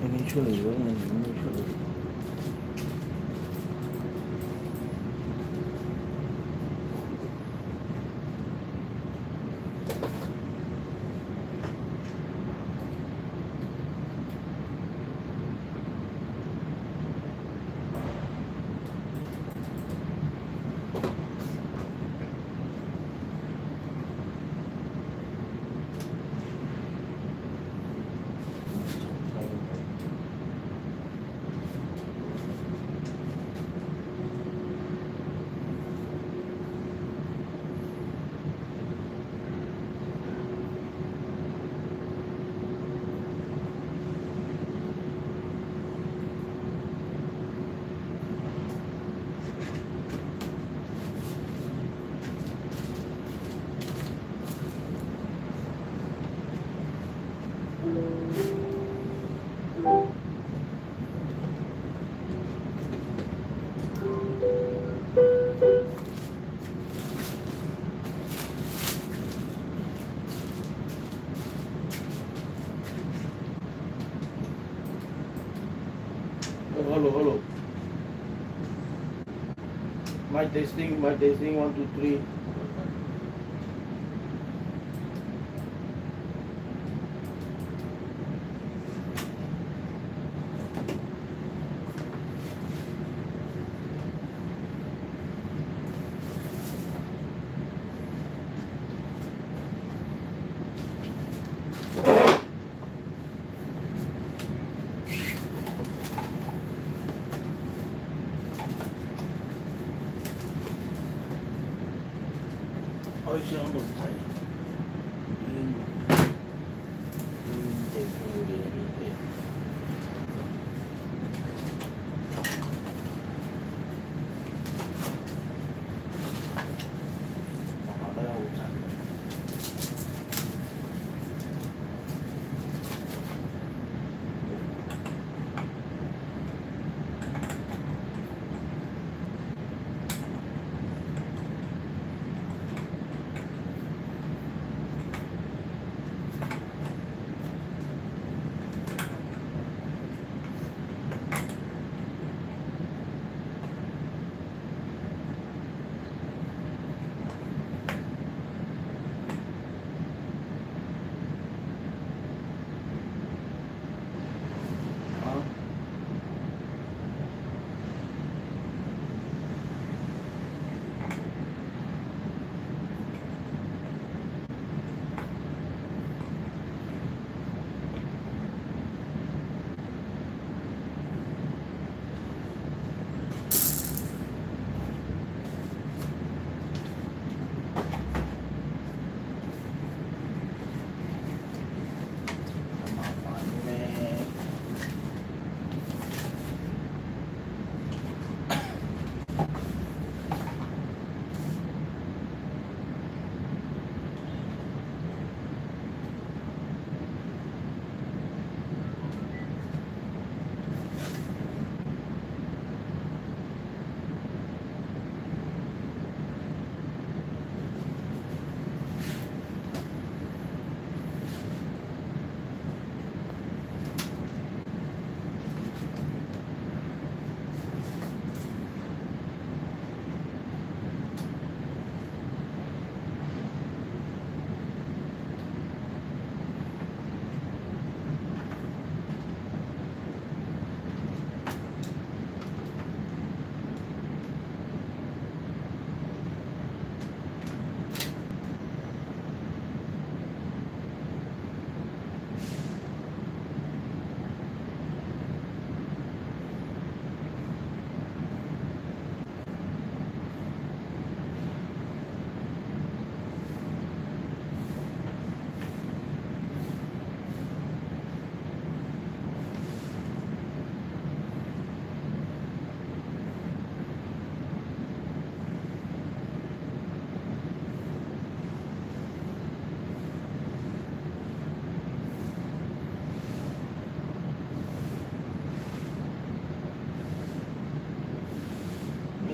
你未出嚟喎，你點會出嚟？Hello, hello. Mic testing, 1, 2, 3.開箱都唔睇，地庫嘅呢啲，下低好震。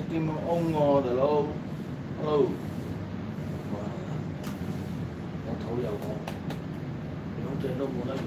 點樣嗡喎，大佬？Hello，哇！我肚又餓，兩隻都冇得用。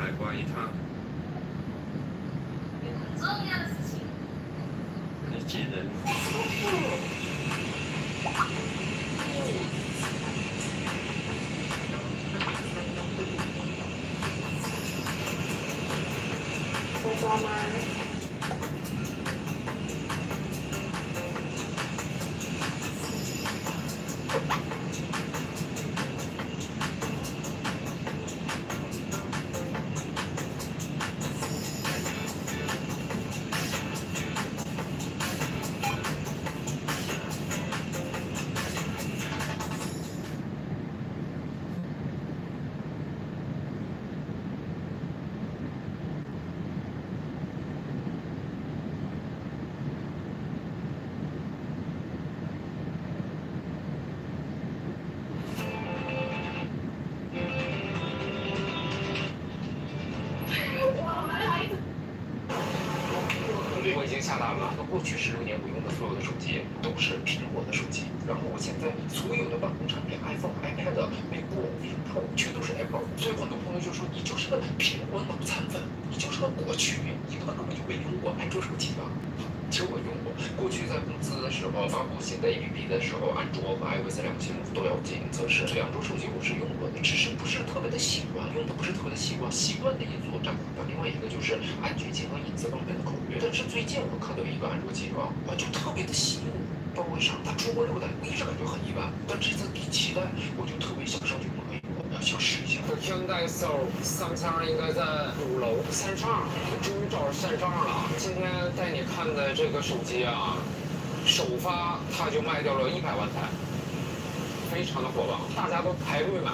海关一趟。有很重要的事情。你记得。说说吗？我已经下单了。过去16年我用的所有的手机都是苹果的手机，然后我现在所有的办公产品 ，iPhone、iPad、MacBook、Pro 全都是 Apple。所以很多朋友就说你就是个苹果脑残粉，你就是个国区，你根本就没用过安卓手机吧？其实我用过，过去在公司的时候发布新的 APP 的时候，安卓和 iOS 两个系统都要进行测试。这两种手机我是用过的，只是不是特别的习惯，用的不是特别的习惯。习惯的因素占很大，另外一个就是安全性和隐私方面的考虑。但是最近我看到一个安卓机啊，就特别的吸引我，不知道为啥，它出过6代，我一直感觉很一般，但这次第7代我就特别想上去摸一摸，想试一下。现在上仓应该在5楼线上，终于找着线上了。今天带你看的这个手机啊，首发它就卖掉了100万台，非常的火爆，大家都排队买。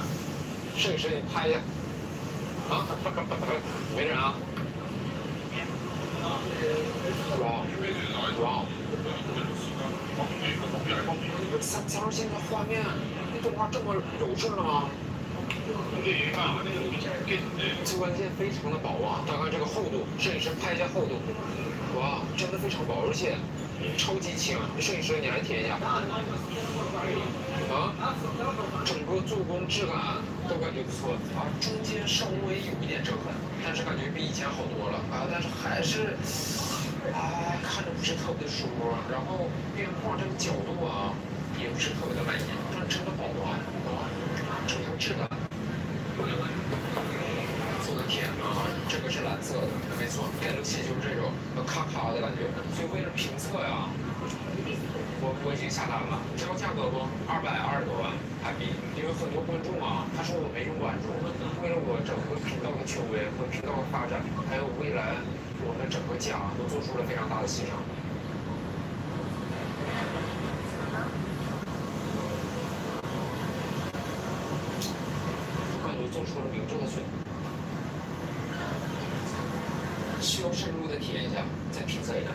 摄影师，你拍一下。啊，没人啊。哇，三仓现在画面，动画这么柔顺了吗？这关键非常的薄啊！大概这个厚度，摄影师拍一下厚度。哇，真的非常薄，而且超级轻。摄影师，你来贴一下。啊，整个做工质感都感觉不错啊，中间稍微有一点折痕，但是感觉比以前好多了啊，但是还是。看着不是特别的舒服，然后边框这个角度啊，也不是特别的满意，但真的薄啊，这个质感，做的甜啊，这个是蓝色的，没错，变声器就是这种咔咔的感觉，所以为了评测呀，我已经下单了，知道价格不？220多万韩币，因为很多观众啊，他说我没用过安卓，为了我整个频道的权威和频道的发展，还有未来。我们整个家都做出了非常大的牺牲。感觉做出了明智的选择。需要深入的体验一下，再评测一下。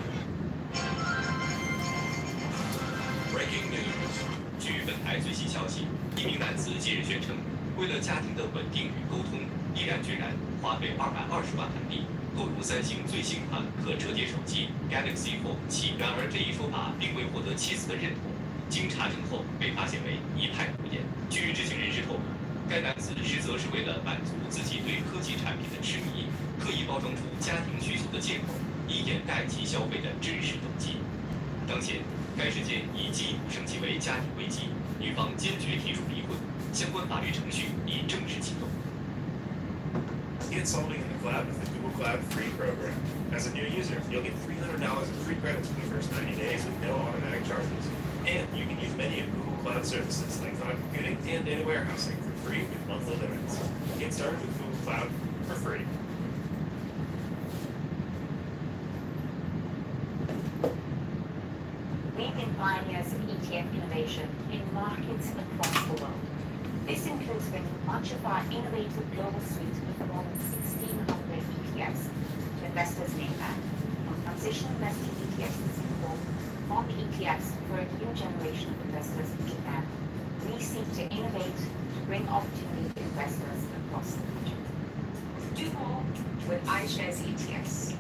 Breaking news！ 据本台最新消息，一名男子近日宣称，为了家庭的稳定与沟通，毅然决然花费220万韩币。购入3星最新款可折叠手机 Galaxy Fold 7，然而这一说法并未获得妻子的认同。经查证后，被发现为一派胡言。据知情人士透露，该男子实则是为了满足自己对科技产品的痴迷，刻意包装出家庭需求的借口，以掩盖其消费的真实动机。当前，该事件已进一步升级为家庭危机，女方坚决提出离婚，相关法律程序已正式启动。Get solving in the cloud with the Google Cloud free program. As a new user, you'll get $300 in free credits for the first 90 days with no automatic charges. And you can use many of Google Cloud services like cloud computing and data warehousing for free with monthly limits. Get started with Google Cloud for free. We've been pioneers of ETF innovation in markets across the world. This includes bringing much of our innovative global suite of more than 1,600 ETFs to investors in APAC, from transition investing ETFs in Singapore, bond ETFs for a new generation of investors in Japan. We seek to innovate to bring opportunity to investors across the region. Do more with iShares ETFs.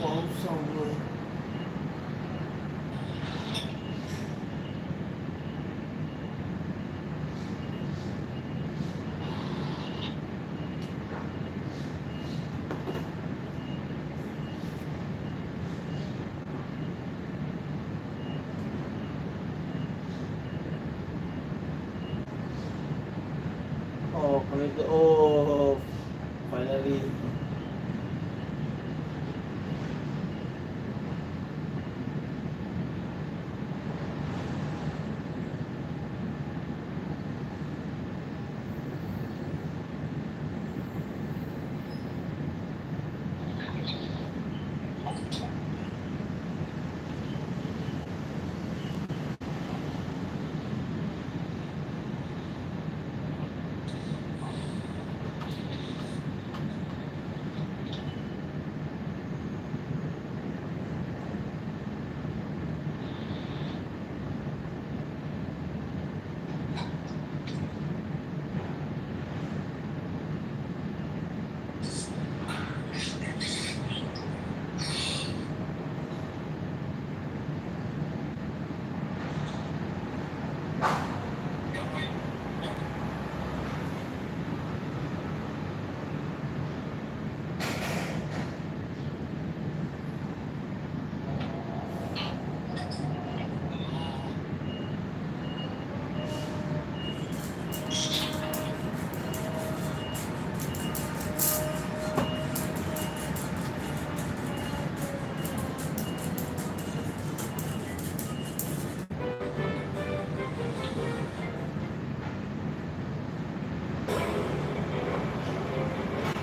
网上了。Oh, connected. Oh, finally.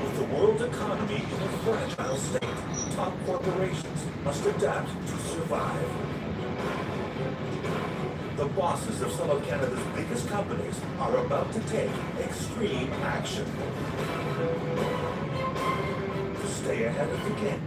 With the world's economy in a fragile state, top corporations must adapt to survive. The bosses of some of Canada's biggest companies are about to take extreme action to stay ahead of the game.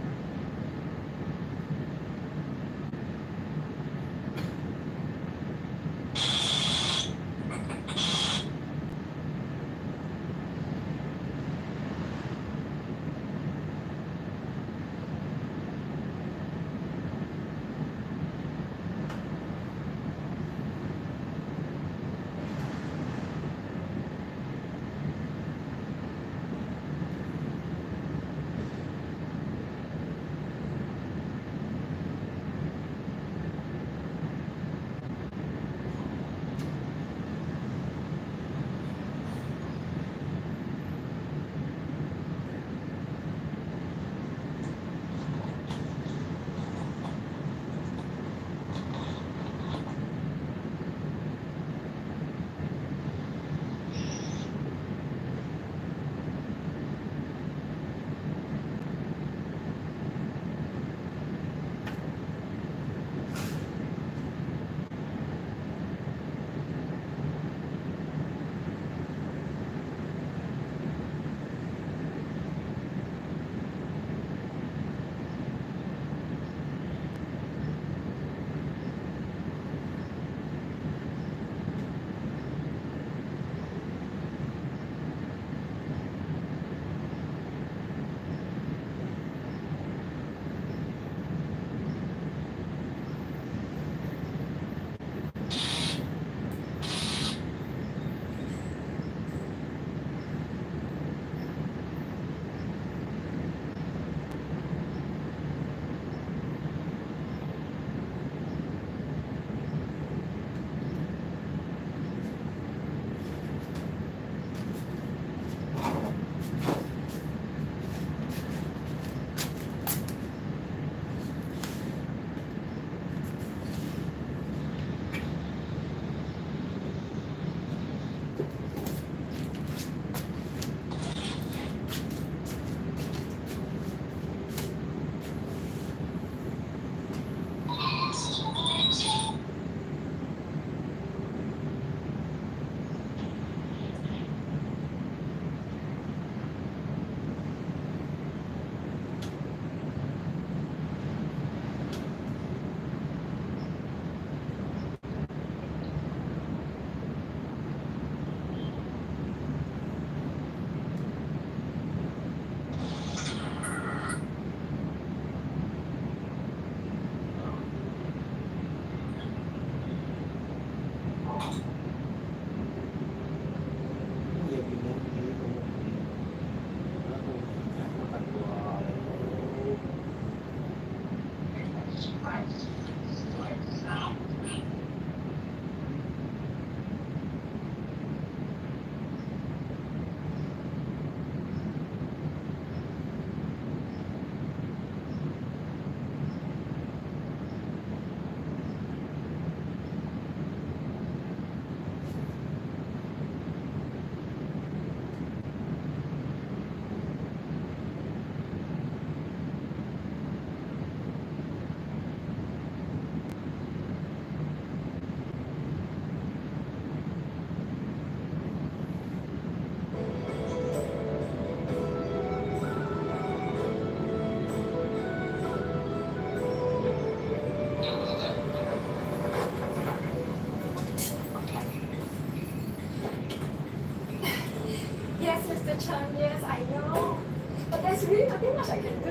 much I can do.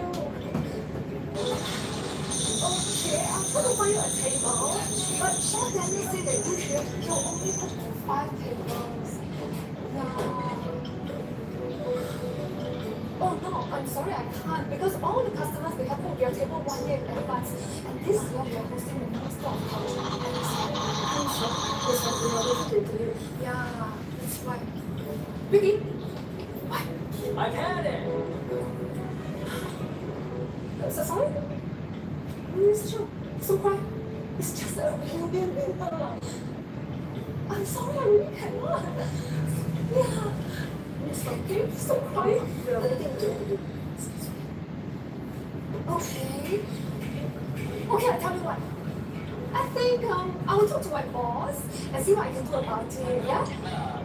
Okay, I'll try to find you a table. But Chef Daniel said that usually he'll only put 5 tables. No. Oh no, I'm sorry I can't because all the customers they have booked their table 1 year in advance. And this year we are hosting the Minister of Culture. I'm sorry, this was the innovation to you. Yeah, that's right. Vicky? What? I've had it! So sorry? It's true. So quiet. It's just a human being. I'm sorry, I really cannot. Yeah. It's okay. So quiet. Okay. Okay, I'll tell you what. I think I will talk to my boss and see what I can do about it, yeah?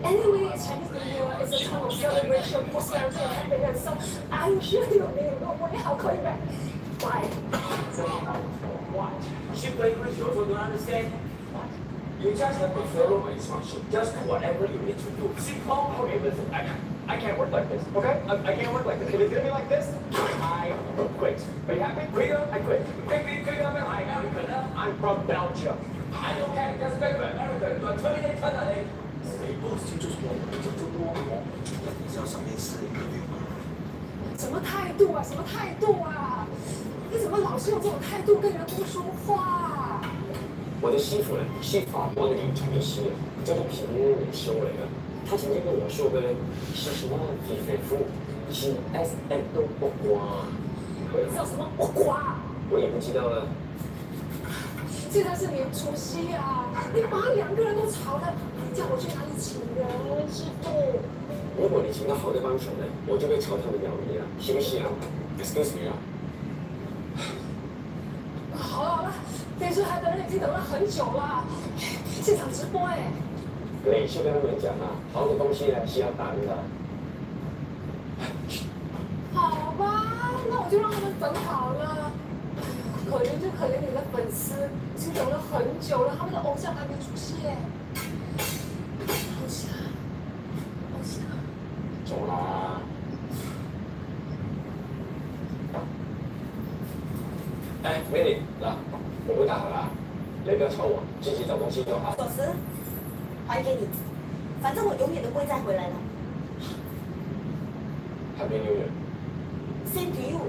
Anyway, it's Chinese New Year. It's a time of celebration, prosperity, and happiness. So I'm sure you'll be no way how coming back. Bye. What? Ship language you also don't understand? What? You just have to follow my instruction. Just do whatever you need to do. See, okay, listen, I can't work like this, okay? I can't work like this. If it's gonna be like this, I quit. Are you happy? I quit. I'm from Belgium. I don't care, just go to America. You are terminated today. 谁不清楚我们就多我，你知道上面是一个月吗？什么态度啊？什么态度啊？你怎么老是用这种态度跟人工说话？我的师傅呢，是法国的女禅师，叫做平修来的。他曾经跟我说过呢，是什么皮肤，是 SM 都不瓜。叫什么不瓜？我也不知道了。现在是年除夕啊，你把2个人都吵了，你叫我去哪里请人？师傅。如果你请到好的帮手呢，我就会朝他们表你了，行不行啊 ？Excuse me 啊。好了好了，电视台的人已经等了很久了，现场直播哎。对，是跟他们讲啊，好的东西呢是要等的。好吧，那我就让他们等好了。可怜就可怜你的粉丝，已经等了很久了，他们的偶像还没出现。偶像，偶像。走啦。哎，美女，来，我不打了，你不要吵我，自己找东西就好。锁匙，还给你，反正我永远都不会再回来了。Happy New Year. Same to you.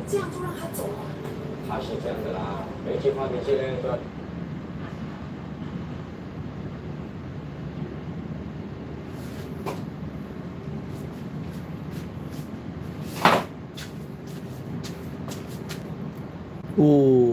这样就让他走了。他是这样的啦，每句话你记得说。哦。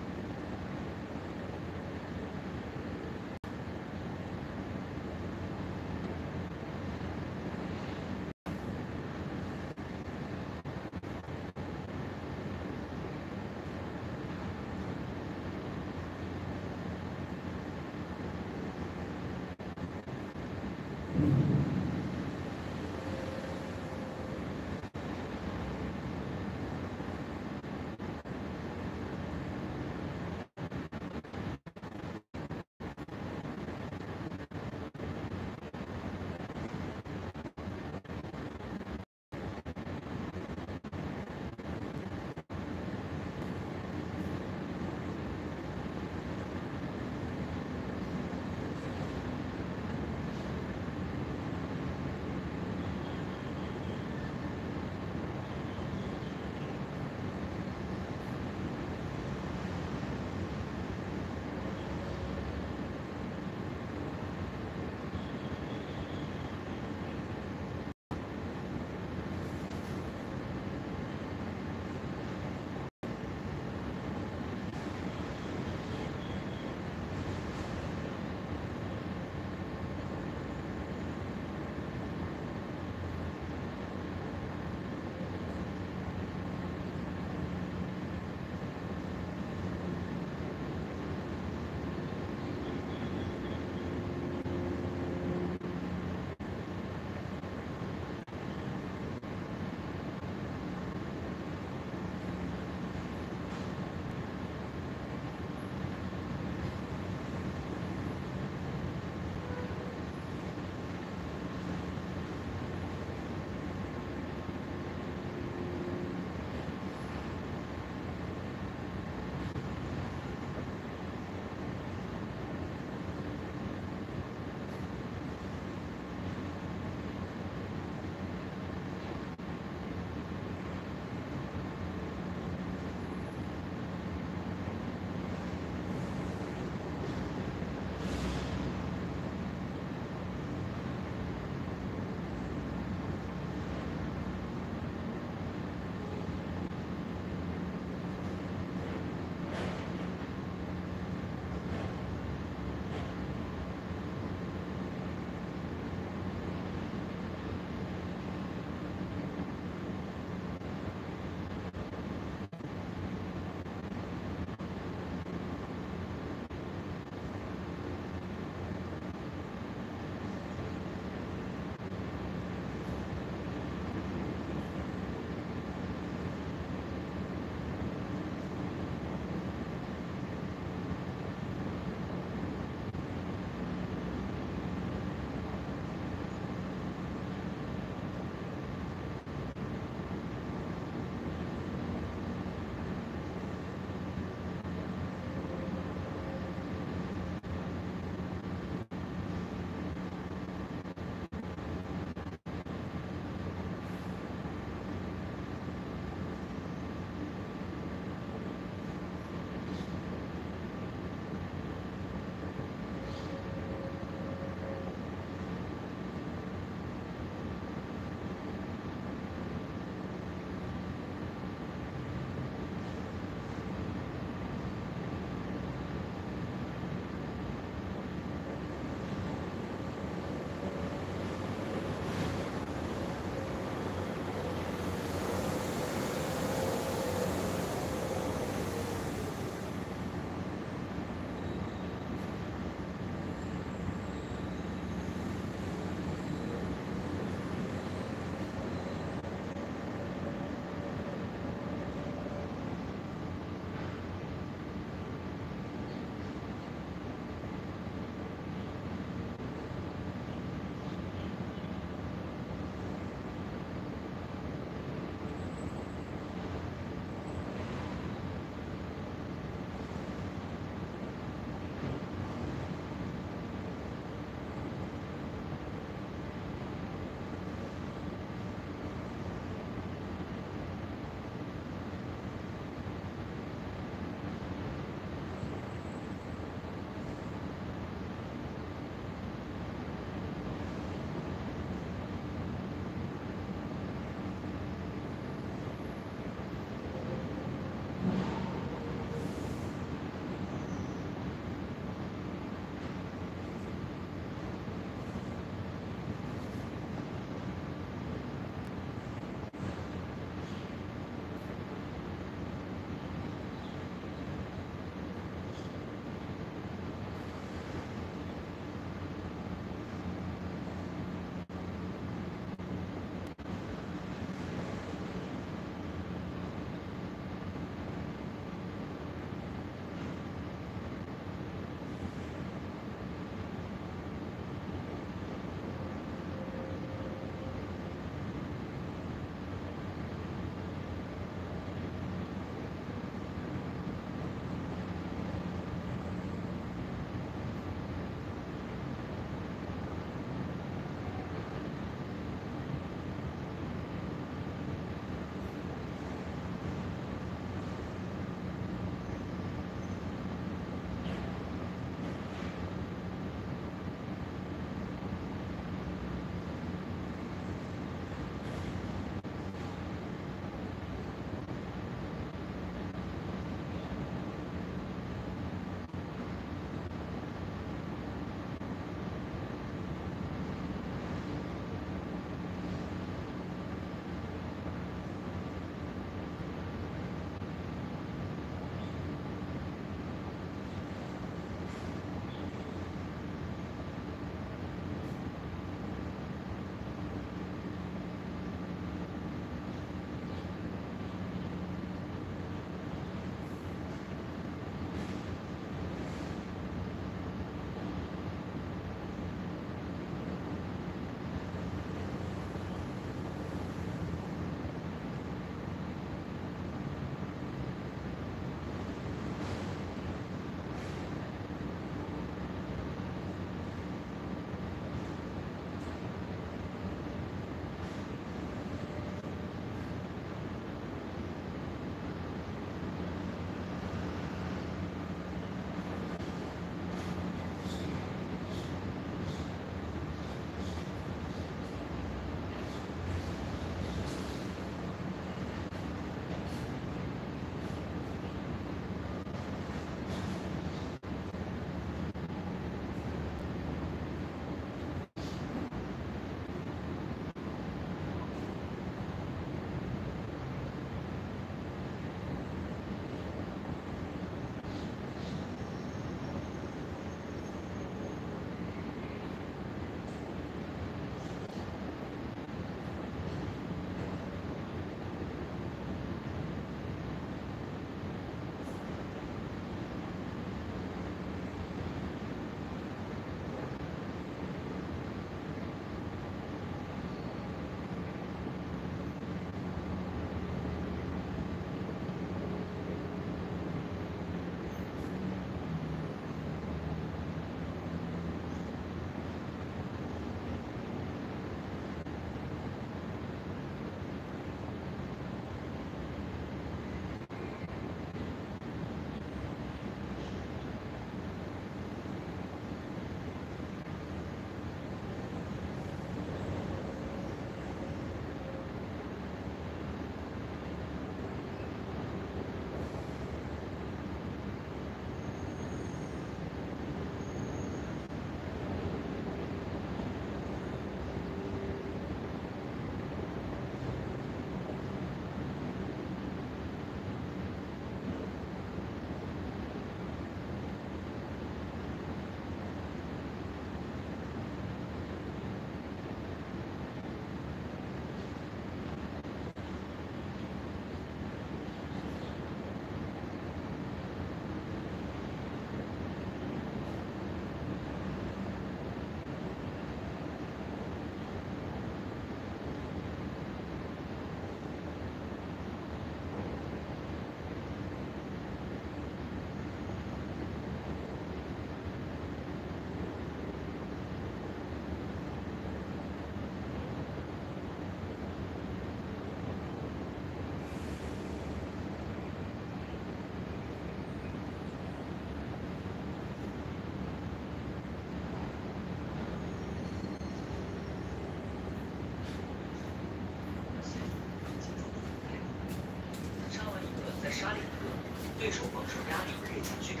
对手防守压力日渐巨大，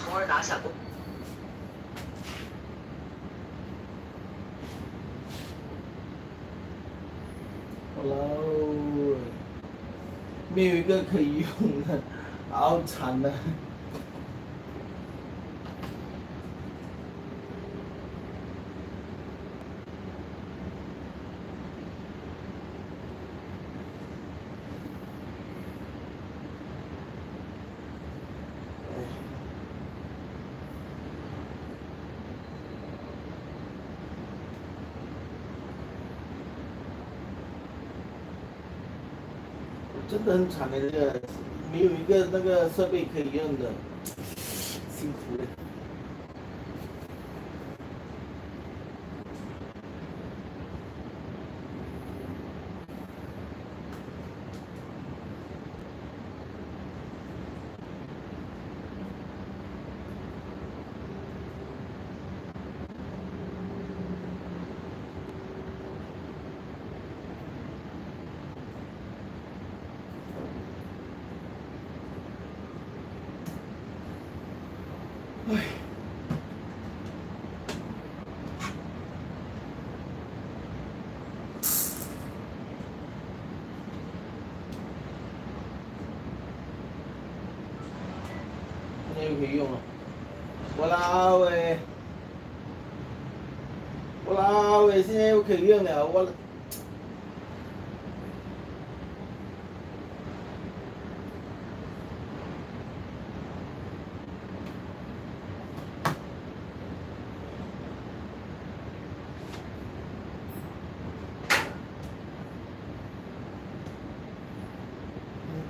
从而拿下攻。Hello， 没有一个可以用的，好惨的。真的很惨的，这个没有一个那个设备可以用的，辛苦了。唉，现在又可以用了。我老喂，我老喂，现在又可以用了，我。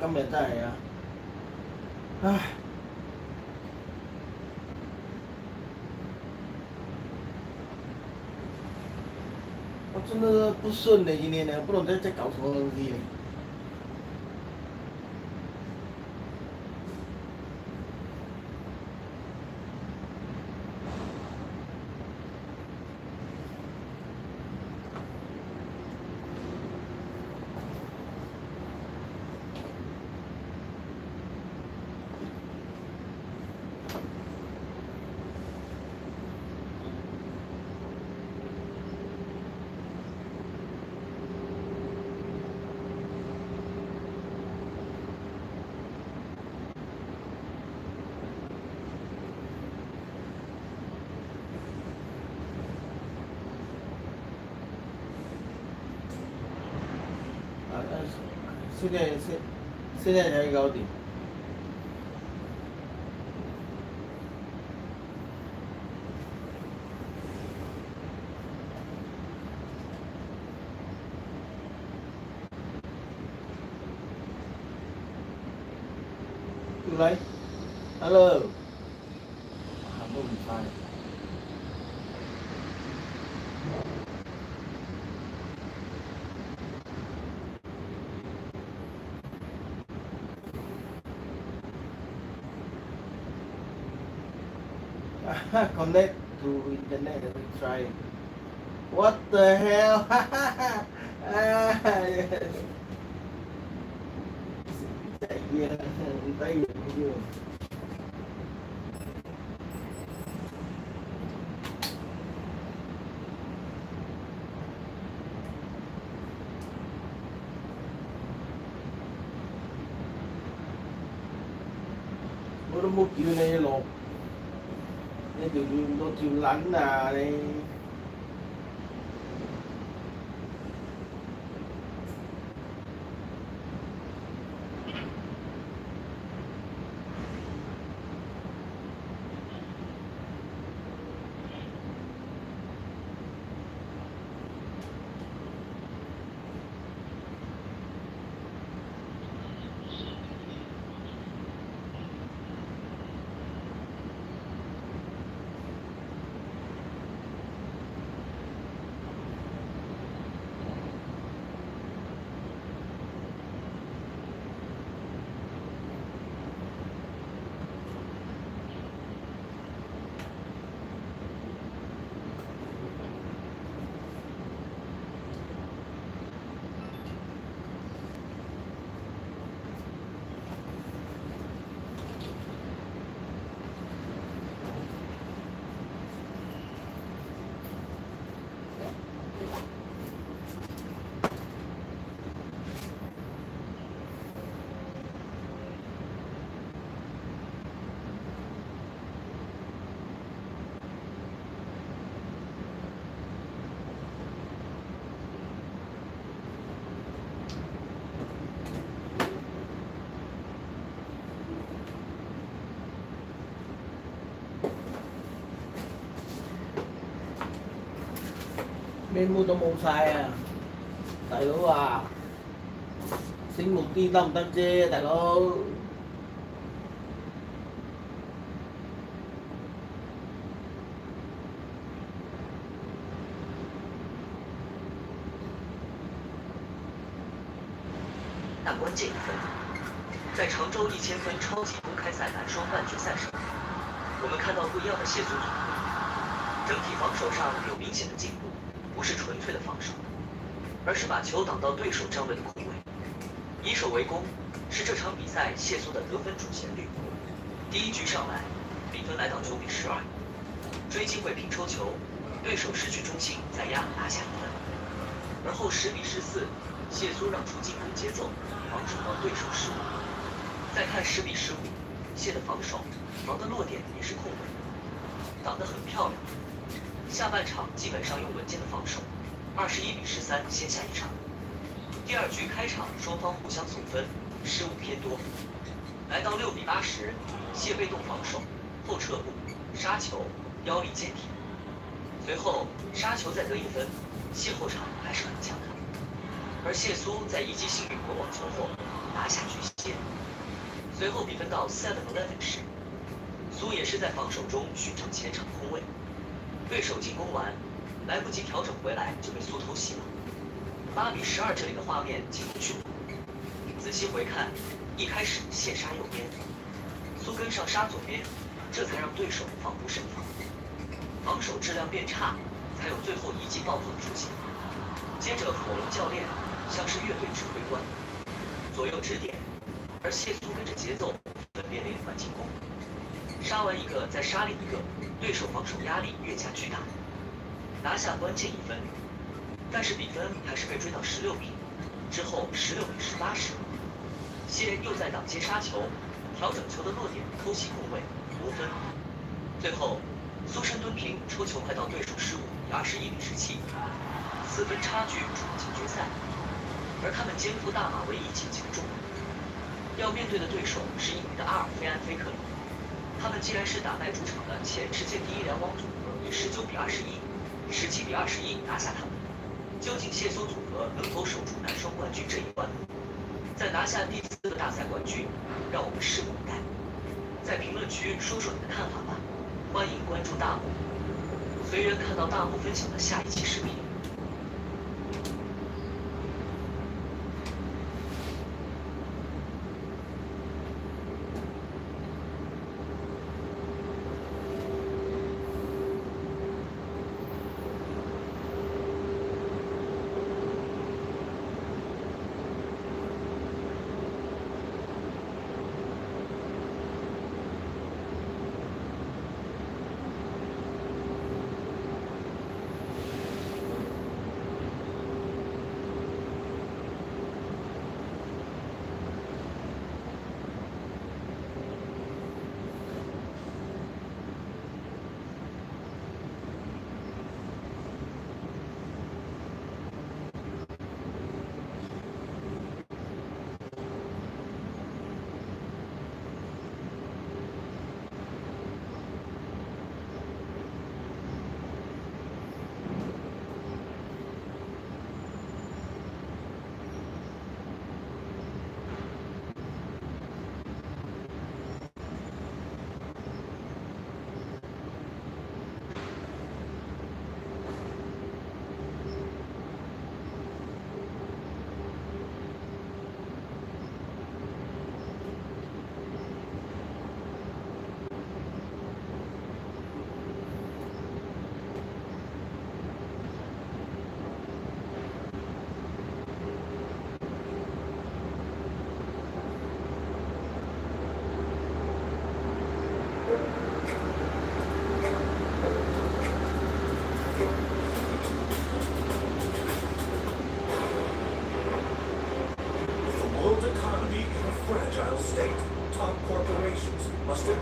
今日真係啊，唉，我真的不顺的今天呢，不懂在搞什么东西呢。现在才搞定。来 ，Hello， 喊都唔快。Connect to internet and we try. What the hell? Chạy kia, tay chưa? Bữa đó mua kiểu này lột. Nên từ tôi chịu lạnh là đây. 咩毛都冇晒啊！大佬啊，醒目啲得唔得啫，大佬？那关键一分，在常州1000分超级公开赛男双半决赛上，我们看到不一样的谢苏组合，整体防守上有明显的进步，不是纯粹的防守，而是把球挡到对手站位的空位，以守为攻，是这场比赛谢苏的得分主旋律。第一局上来，比分来到9比12，追机会拼抽球，对手失去中心再压拿下一分，而后10比14，谢苏让出进攻节奏。防守到对手失误，再看10比15，谢的防守防的落点也是空位，挡得很漂亮。下半场基本上用稳健的防守，21比13先下一场。第二局开场双方互相送分，失误偏多，来到6比80，谢被动防守，后撤步杀球，腰力健体，随后杀球再得一分，谢后场还是很强的。而谢苏在一记幸运国网球后拿下局线，随后比分到7-11时，苏也是在防守中寻找前场空位，对手进攻完来不及调整回来就被苏偷袭了。8比12这里的画面进不去了，仔细回看，一开始谢杀右边，苏跟上杀左边，这才让对手防不胜防，防守质量变差，才有最后一记爆破的出现。接着火龙教练像是乐队指挥官，左右指点，而谢苏跟着节奏分别连环进攻，杀完一个再杀另一个，对手防守压力越加巨大，拿下关键一分。但是比分还是被追到16比，之后16比18时，谢又在挡接杀球，调整球的落点，偷袭空位夺分。最后苏珊蹲平抽球快到对手失误，以21比17，4分差距闯进决赛。而他们肩负大马唯一晋级的重任，要面对的对手是印尼的阿尔菲安·菲克里。他们既然是打败主场的前世界第一联网组合，以19比21、17比21拿下他们，究竟谢苏组合能否守住男双冠军这一关？再拿下第4个大赛冠军，让我们拭目以待。在评论区说说你的看法吧，欢迎关注大木，随缘看到大木分享的下一期视频。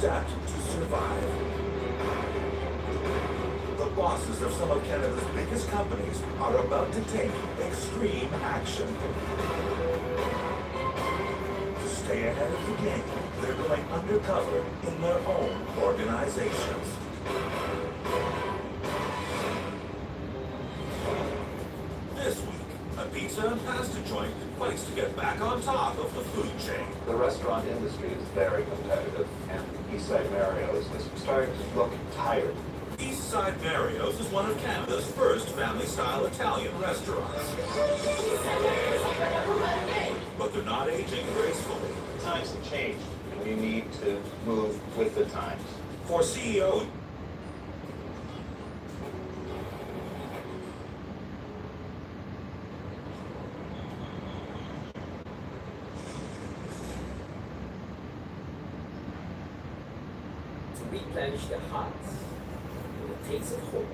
adapt to survive. The bosses of some of Canada's biggest companies are about to take extreme action. To stay ahead of the game, they're going undercover in their own organizations. fantastic joint fights to get back on top of the food chain. The restaurant industry is very competitive, and Eastside Mario's is starting to look tired. Eastside Mario's is one of Canada's first family-style Italian restaurants. But they're not aging gracefully. Times have changed, and we need to move with the times. For CEO to replenish their hearts with the taste of home.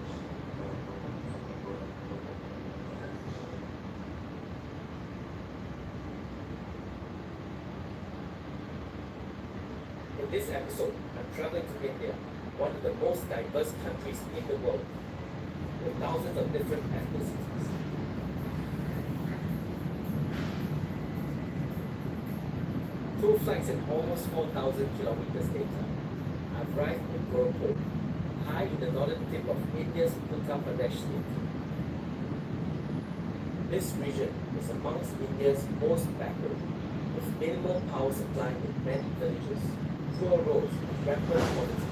In this episode, I'm traveling to India, one of the most diverse countries in the world, with thousands of different ethnicities. Two flights and almost 4,000 kilometers later, I've arrived in Gorakhpur, high in the northern tip of India's Uttar Pradesh state. This region is amongst India's most backward, with minimal power supply in many villages, poor roads, and rampant poverty.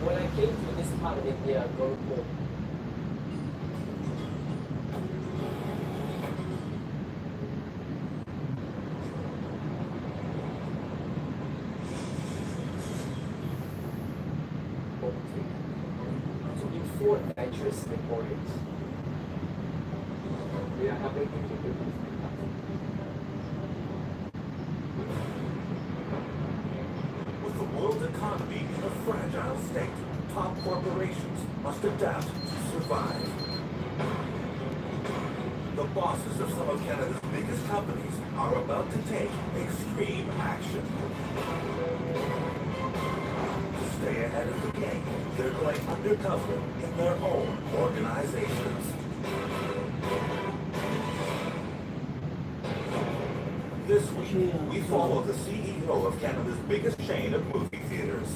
When I came to this part of India, Gorakhpur, to be four adventurous Singaporeans. We are having With the world's economy in a fragile state, top corporations must adapt to survive. The bosses of some of Canada's biggest companies are about to take extreme action. To stay ahead of the game, they're going undercover in their own organizations. This week, we follow the CEO of Canada's biggest chain of movie theaters.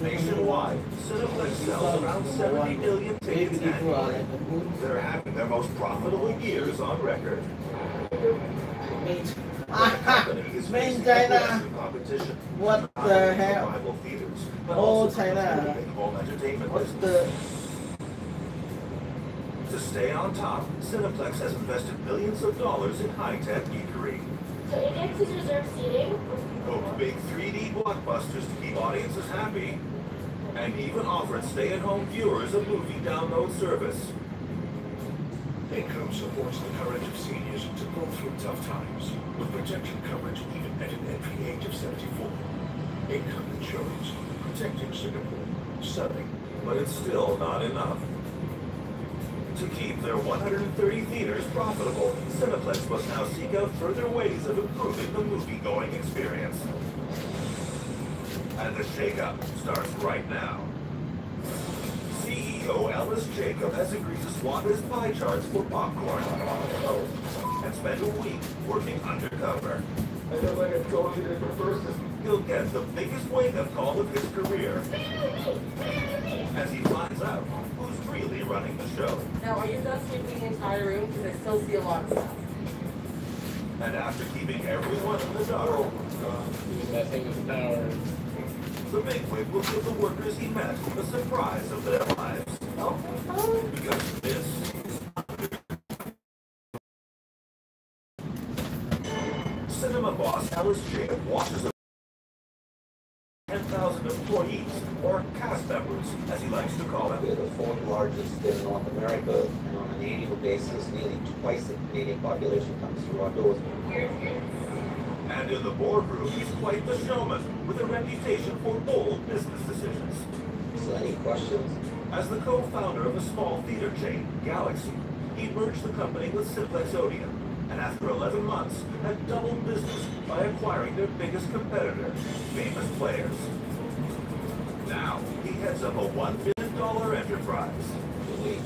Nationwide, Cineplex sells around 70 million tickets annually. They're having their most profitable years on record. The company is facing aggressive competition. What the hell? Rival theaters, but Oh, also China. from the home entertainment What's business. the... To stay on top, Cineplex has invested millions of dollars in high-tech geekery. So Index is reserved seating. Booked big 3D blockbusters to keep audiences happy, and even offered stay-at-home viewers a movie download service. Income supports the courage of seniors to go through tough times, with protection coverage even at an entry age of 74. Income Insurance, protecting Singapore, serving. But it's still not enough. To keep their 130 theaters profitable, Cineplex must now seek out further ways of improving the movie-going experience. And the shakeup starts right now. CEO Ellis Jacob has agreed to swap his pie charts for popcorn and spend a week working undercover. I feel like a totally different person. He'll get the biggest wake-up call of his career as he finds out who's really running the show. Now, are you done sweeping the entire room? Because I still see a lot of stuff. And after keeping everyone in the dark, Messing with power. the bigwig will give the workers he met a surprise of their lives. Because this is cinema boss Ellis Jacob watches a 10,000 employees, or cast members, as he likes to call We're them. the fourth largest in North America, and on an annual basis, nearly twice the Canadian population comes through our doors. And in the boardroom, he's quite the showman, with a reputation for bold business decisions. So any questions? As the co-founder of a small theater chain, Galaxy, he merged the company with Simplex Odeon, and after 11 months, had doubled business by acquiring their biggest competitor, Famous Players. Now, he heads up a $1 billion enterprise. The way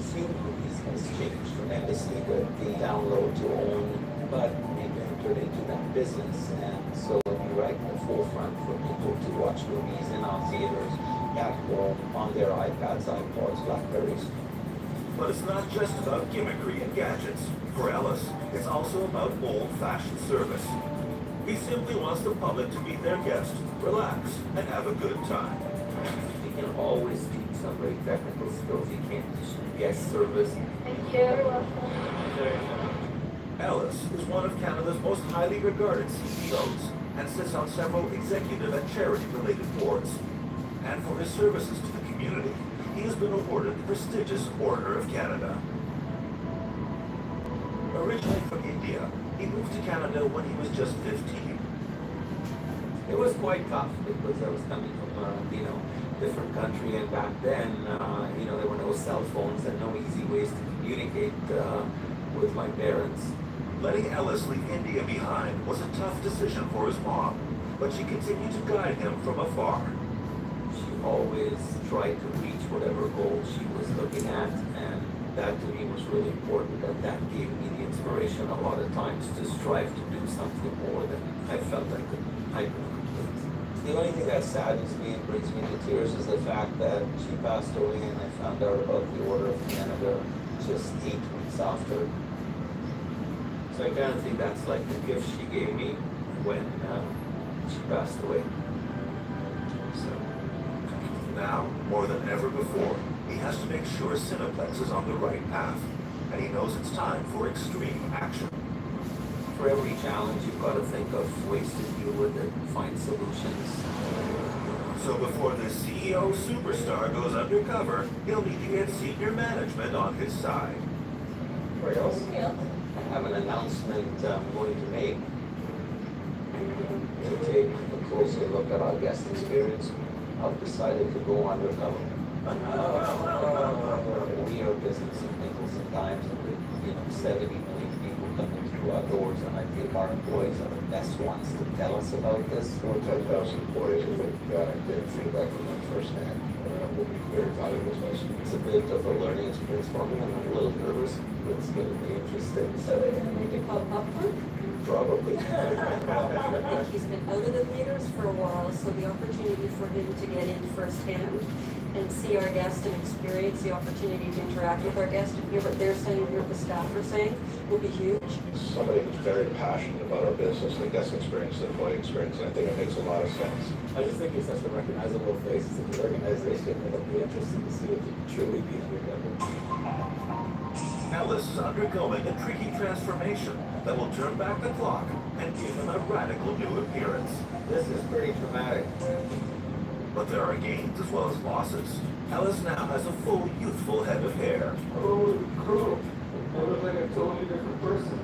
seeing movies has changed tremendously. The download to own, but we've entered into that business, and so we're right in the forefront for people to watch movies in our theaters, at home, on their iPads, iPods, Blackberries. But it's not just about gimmickry and gadgets. For Ellis, it's also about old-fashioned service. He simply wants the public to meet their guest, relax, and have a good time. You can always teach some very technical skills. You can't teach guest service. Thank you. You're welcome. Ellis is one of Canada's most highly regarded CEOs and sits on several executive and charity-related boards. And for his services to the community, he has been awarded the prestigious Order of Canada. Originally from India, he moved to Canada when he was just 15. It was quite tough because I was coming from different country, and back then, there were no cell phones and no easy ways to communicate with my parents. Letting Ellis leave India behind was a tough decision for his mom, but she continued to guide him from afar. She always tried to reach whatever goal she was looking at, and that to me was really important, and that gave me the inspiration a lot of times to strive to do something more than I felt I could complete. The only thing that saddens me and brings me to tears is the fact that she passed away and I found out about the Order of Canada just 8 weeks after. So I kind of think that's like the gift she gave me when she passed away. So now, more than ever before, he has to make sure Cineplex is on the right path, and he knows it's time for extreme action. For every challenge, you've got to think of ways to deal with it, find solutions. So before the CEO superstar goes undercover, he'll need to get senior management on his side. What else? I have an announcement I'm going to make to take a closer look at our guest experience. I've decided to go undercover. We are a business of nickels and dimes, and with 70 million people coming through our doors, and I think our employees are the best ones to tell us about this. 10,000 employees, I think, get feedback from them firsthand. Will be very valuable to us. It's a bit of a learning experience for me. I'm a little nervous, but it's going to be interesting. So they're going to make it called popcorn? Probably. He's been out of the theaters for a while, so the opportunity for him to get in firsthand and see our guests and experience the opportunity to interact with our guests and hear what they're saying, hear what the staff are saying, will be huge. Somebody who's very passionate about our business, the guest experience, the employee experience, and I think it makes a lot of sense. I just think he's such a recognizable face in the organization, and it'll be interesting to see if he can truly be undercover. Ellis is undergoing a tricky transformation that will turn back the clock and give him a radical new appearance. This is pretty dramatic. But there are gains as well as losses. Ellis now has a full youthful head of hair. Holy crap! I look like a totally different person.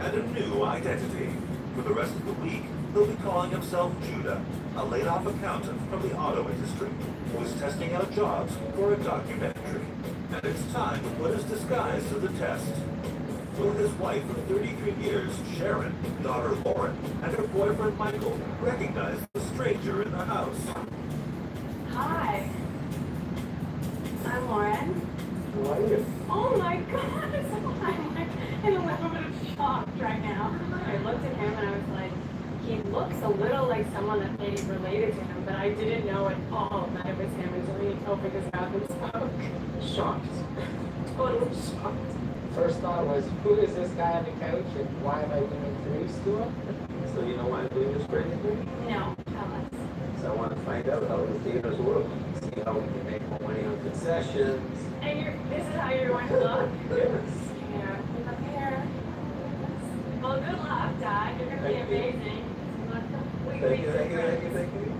And a new identity. For the rest of the week, he'll be calling himself Judah, a laid-off accountant from the auto industry, who is testing out jobs for a documentary. And it's time to put his disguise to the test. Will his wife of 33 years, Sharon, daughter Lauren, and her boyfriend Michael recognize the stranger in the house? Hi. I'm Lauren. Who are you? Oh my God. I'm like in a little bit of shock right now. I looked at him and I was like, he looks a little like someone that maybe related to him, but I didn't know at all that it was him until he opened his mouth and spoke. Shocked. Totally shocked. First thought was, who is this guy on the couch and why am I being introduced to him? So you know why I'm doing this crazy thing? No, tell us. So I want to find out how the theaters work, see how we can make more money on concessions. And this is how you're going to look? Yes. Yeah, look up here. Well, good luck, Dad. You're going to be amazing. Thank you.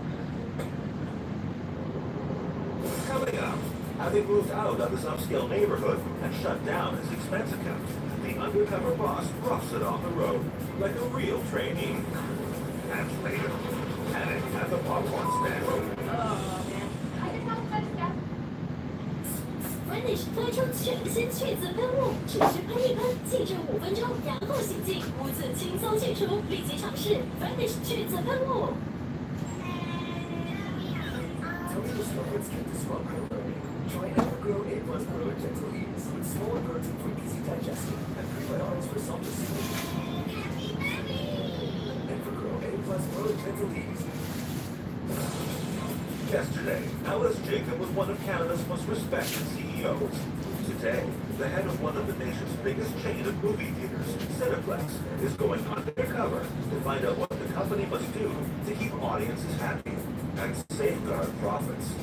Coming up, having moved out of his upscale neighborhood and shut down his expense account, the undercover boss roughs it on the road like a real trainee. And later, panic at the popcorn stand. Vanish 推出全新去渍喷雾，只需喷一喷，静置5分钟，然后行进，污渍轻松去除。立即尝试 Vanish 去渍喷雾。Try Evergrow A+ Grow Gentle Ease with smaller protein for easy digestion and prebiotics for self-esteem. Evergrow A+ Grow Gentle Ease. Yesterday, Ellis Jacob was one of Canada's most respected CEOs. Today, the head of one of the nation's biggest chain of movie theaters, Cineplex, is going undercover to find out what the company must do to keep audiences happy and safeguard profits.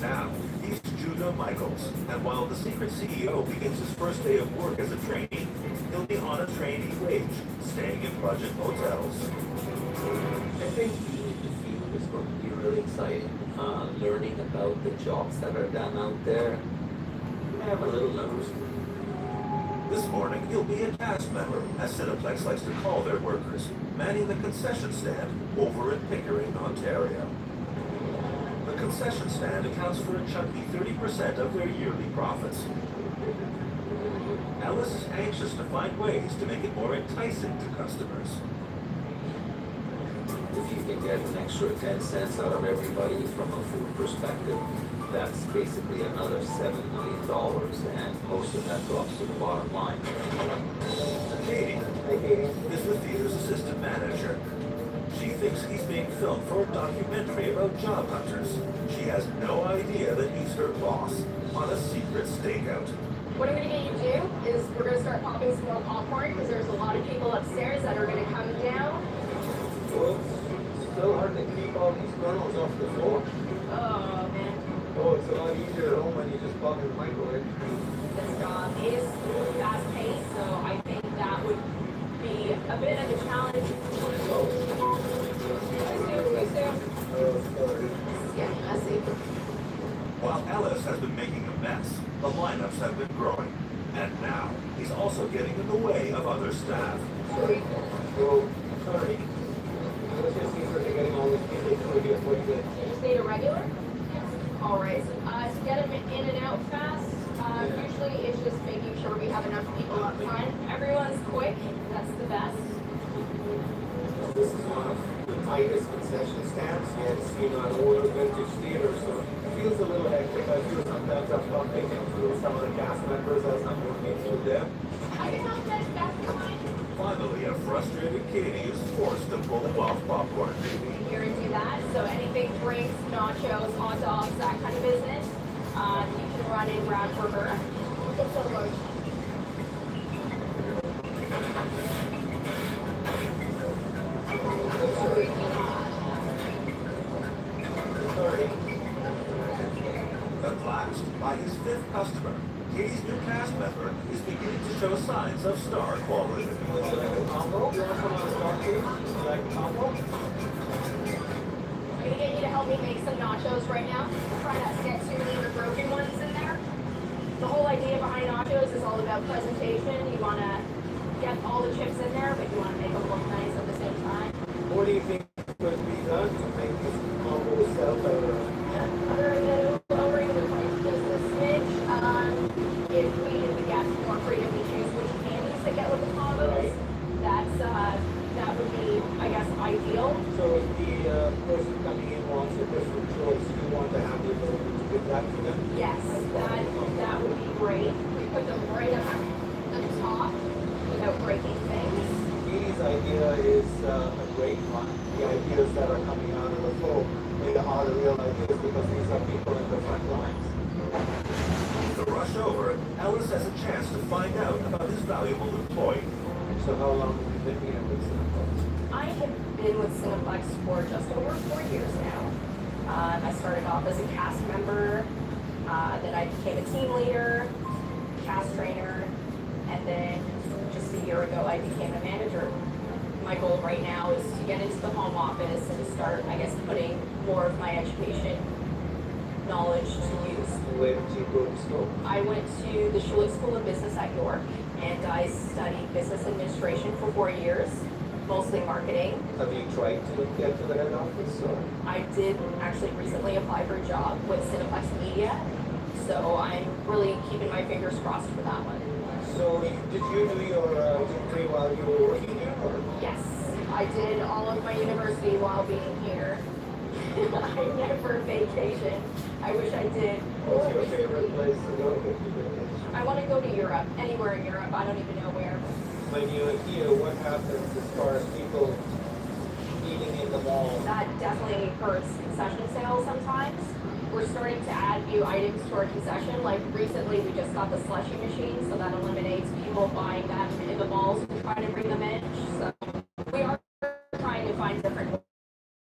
Now, he's Judah Michaels, and while the secret CEO begins his first day of work as a trainee, he'll be on a trainee wage, staying in budget hotels. I think the field is going to be really exciting. Learning about the jobs that are done out there. I am a little nervous. This morning, he'll be a cast member, as Cineplex likes to call their workers, manning the concession stand over in Pickering, Ontario. The concession stand accounts for a chunky 30% of their yearly profits. Ellis is anxious to find ways to make it more enticing to customers. If you can get an extra 10 cents out of everybody from a food perspective, that's basically another $7 million, and most of that drops to the bottom line. Katie is the theater's assistant manager. She thinks he's being filmed for a documentary about job hunters. She has no idea that he's her boss on a secret stakeout. What I'm going to get you to do is we're going to start popping some more popcorn because there's a lot of people upstairs that are going to come down. Well, it's still hard to keep all these kernels off the floor. Oh, man. Oh, it's a lot easier at home when you just pop in the microwave. This job is fast-paced, so I think that would be a bit of a challenge. It's getting messy. While Ellis has been making a mess, the lineups have been growing. And now, he's also getting in the way of other staff. Sorry. Well, sorry. Let's just see if we're getting all these people through here. What do you You just need a regular? All right. To get them in and out fast, usually it's just making sure we have enough people up front. Everyone's quick. That's the best. This is one of the tightest concession stands yet seen on older vintage theaters, so it feels a little hectic. I feel sometimes I'm bumping into some of the cast members as I'm working through them. I can help that back behind. Finally, a frustrated Katie is forced to pull off popcorn. Here and do that. So anything, drinks, nachos, hot dogs, that kind of business, you can run and grab for her. It's so large. At last, by his fifth customer, Katie's new cast member is beginning to show signs of star quality. Would you like a combo? You want some on the stock too? Would you like a combo? I'm gonna get you to help me make some nachos right now. Try not to get too many broken ones in there. The whole idea behind nachos is all about presentation. You wanna get all the chips in there, but you wanna make them look nice at the same time. What do you think could be done to make this combo sell better? Lowering the price just a smidge. If the guests more freedom to choose which candies to get with the combos, that would be, I guess, ideal. So if the person coming in wants a different choice, you want to have the ability to give that to them? Yes, that would be great. We put them right up at the top without breaking things. Katie's idea is a great one. The ideas that are coming out of the flow, they are the real ideas because these are people in the front lines. To rush over, Ellis has a chance to find out about his valuable employee. So how long have you been here with Cineplex? I have been with Cineplex for just over 4 years now. I started off as a cast member, then I became a team leader, cast trainer, and then just a year ago I became a manager. My goal right now is to get into the home office and start, I guess, putting more of my education knowledge to use. Where did you go to school? I went to the Schulich School of Business at York, and I studied business administration for 4 years, mostly marketing. Have you tried to get to the head office? Or? I did actually recently apply for a job with Cineplex Media, so I'm really keeping my fingers crossed for that one. So did you do your degree while you were working here? Or? Yes, I did all of my university while being here. I never vacation. I wish I did. What's your favorite place to go to vacation? I want to go to Europe, anywhere in Europe. I don't even know where. When you're here, what happens as far as people eating in the mall? That definitely hurts concession sales sometimes. we're starting to add new items to our concession. Like recently, we just got the slushy machine, so that eliminates people buying them in the malls and trying to bring them in. So we are trying to find different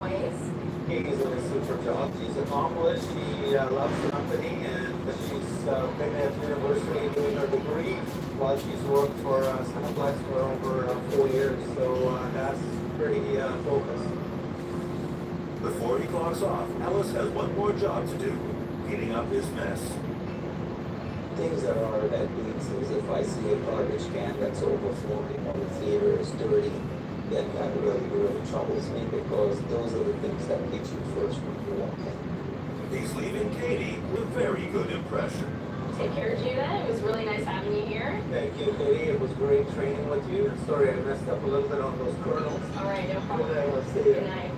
ways. Katie's in a super job. She's accomplished. She loves the company, and she's been at university doing her degree while she's worked for Cineplex for over 4 years. So that's pretty focused. Before he clocks off, Ellis has one more job to do, cleaning up his mess. Things that are that beats is if I see a garbage can that's overflowing or the theater is dirty, then that really troubles me, because those are the things that hit you first when you walk in. He's leaving Katie with a very good impression. Take care, Jada. It was really nice having you here. Thank you, Katie. It was great training with you. Sorry I messed up a little bit on those kernels. All right, no problem. Good night. I'll see you. Good night.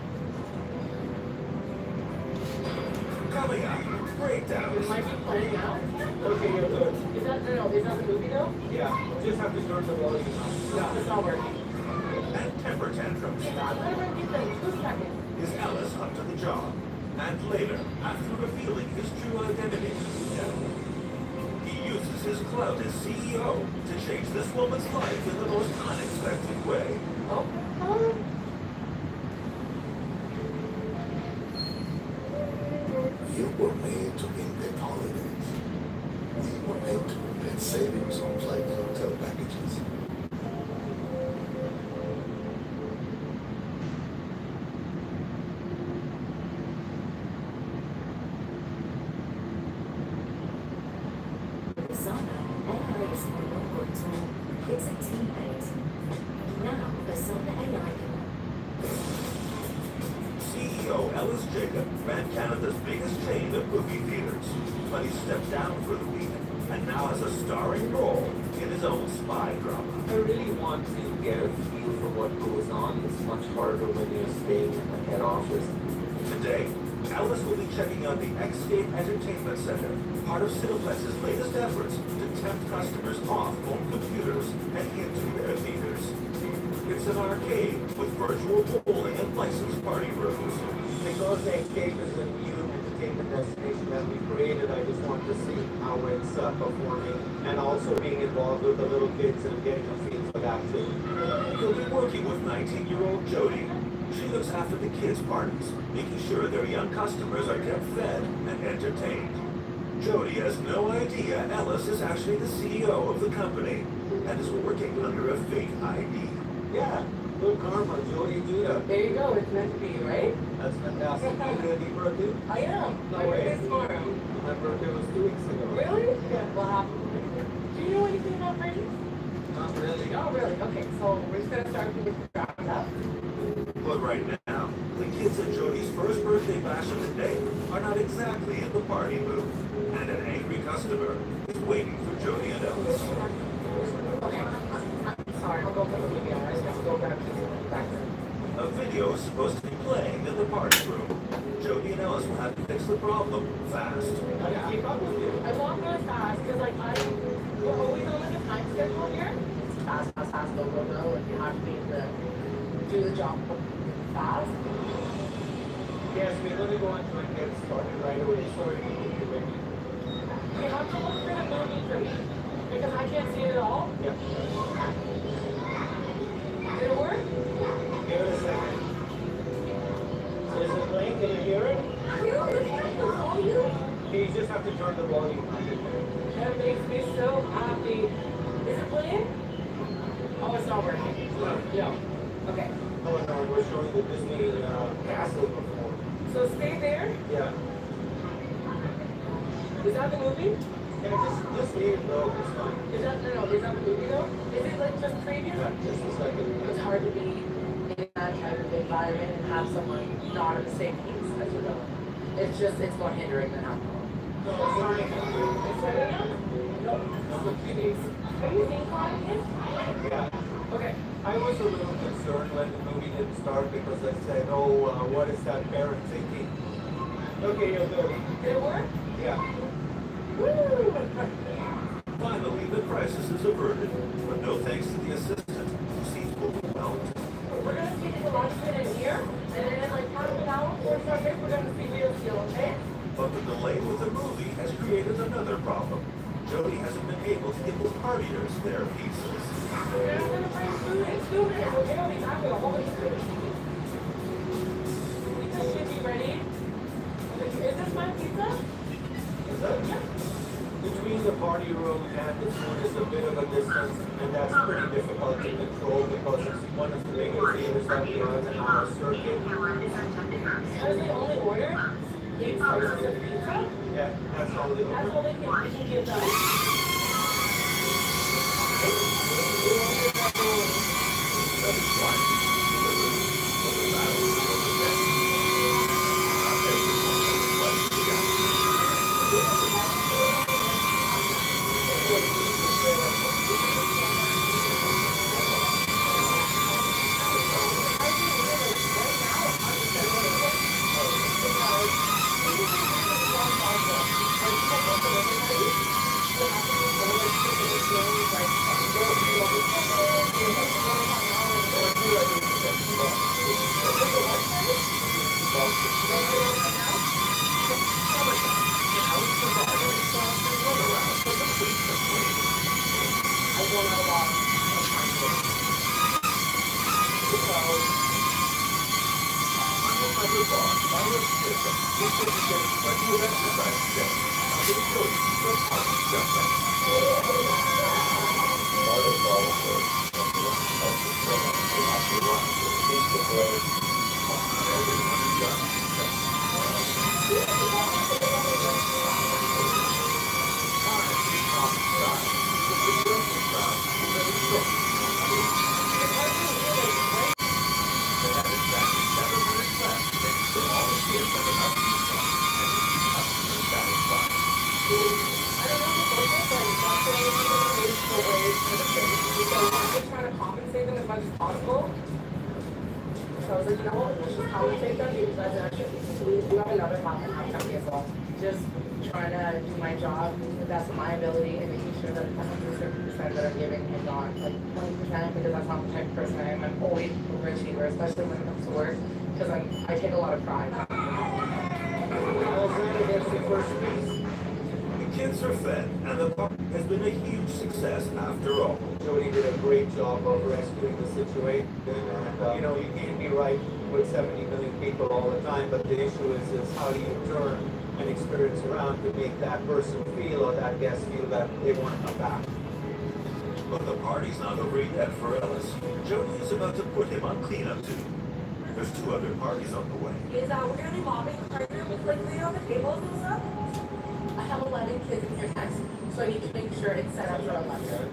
Coming up, breakdowns. It might be playing out. Okay, you're good. Is that the movie though? Yeah, just have to turn the volume No, it's not working. And temper tantrums. Is Ellis up to the job? And later, after revealing his true identity, he uses his clout as CEO to change this woman's life in the most unexpected way. You were made to invent holidays. You were made to invent savings on flight and hotel packages. Persona, AI is no longer a tool. It's a teammate. Now, Persona AI CEO Ellis Jacob ran Canada's biggest chain of movie theaters, but he stepped down for the week and now has a starring role in his own spy drama. I really want to get a feel for what goes on. It's much harder when you're staying in the head office. Today, Ellis will be checking out the Escape Entertainment Center, part of Cineplex's latest efforts to tempt customers off home computers and into their theaters. It's an arcade with virtual bowling and licensed party rooms. Because Escape is a new entertainment destination that we created, I just want to see how it's performing, and also being involved with the little kids and getting a feel for that too. He'll be working with 19-year-old Jody. She looks after the kids' parties, making sure their young customers are kept fed and entertained. Jody has no idea Ellis is actually the CEO of the company and is working under a fake ID. Yeah, good karma, Jody Judah. There you go. It's meant to be, right? That's fantastic. You gonna be birthday? I am. No My way. birthday's tomorrow. My birthday was 2 weeks ago. Really? Yeah. What happened? Do you know anything about birthdays? Not really. Oh, really? Okay, so we're just gonna start with the ground up. But right now, the kids at Jody's first birthday bash of the day are not exactly in the party mood, and an angry customer is waiting for Jody and Ellis. Okay. Sorry, I'll go put the TV on. I just have to go back to the back there. A video is supposed to be playing in the party room. Jody and Ellis will have to fix the problem fast. How do you keep up with you? I walk really fast because, like, we're always on like a time schedule here. It's fast, go, and you have to be able to do the job fast. Yes, we're going to go on to get started right away, so we can be ready. You have to look for the movie for me because I can't see it at all. Yeah. Did it work? Give it a second. Is it playing? Can you hear it? You just have to turn the volume on. That makes me so happy. Is it playing? Oh, it's not working. Yeah. Okay. Oh no, we're showing the Disney castle before. So stay there. Yeah. Is that the movie? Yeah, just leave though, it's fine. Is that the movie though? Is it like just preview? Yeah, just a second. It's hard to be in that type of environment and have someone not at the same pace as you go. It's more hindering than helpful. No, it's not. It's ready now? No. Are you being quiet? Yeah. Okay. I was a little concerned when the movie didn't start because I said, oh, what is that parent thinking? Okay, you're good. Did it work? Yeah. Woo! Finally, the crisis is averted, but no thanks to the assistant, who seems overwhelmed. We're going to see the lunch in here, and then like half an hour before Sunday, we're going to see Real Steel, okay? But the delay with the movie has created another problem. Jody hasn't been able to give the partiers their pieces. They're not gonna bring food. It's 2 minutes. We're getting after the whole food. Pizza should be ready. Is this my pizza? Is that? Yeah. Between the party room and the food is a bit of a distance, and that's pretty difficult to control because it's one of the bigger theaters that we have in our circuit. That is the only order? 8 slices of pizza? Yeah, that's all the order. That's all they can give them. Just trying to do my job to the best of my ability and making sure that 100% that I'm giving and not like 20% because that's not the type of person I am. I'm always overachiever, especially when it comes to work, because I take a lot of pride. The kids are fed, and the party has been a huge success after all. Jody did a great job of rescuing the situation, and you know, you can't be right with 70 million people all the time, but the issue is how do you turn an experience around to make that person feel or that guest feel that they want to come back. But the party's not over yet for Ellis. Jody is about to put him on cleanup duty. There's 2 other parties on the way. Is we're gonna be mopping the room with like clean on the tables and stuff? I have 11 kids in here next, so I need to make sure it's set up for 11.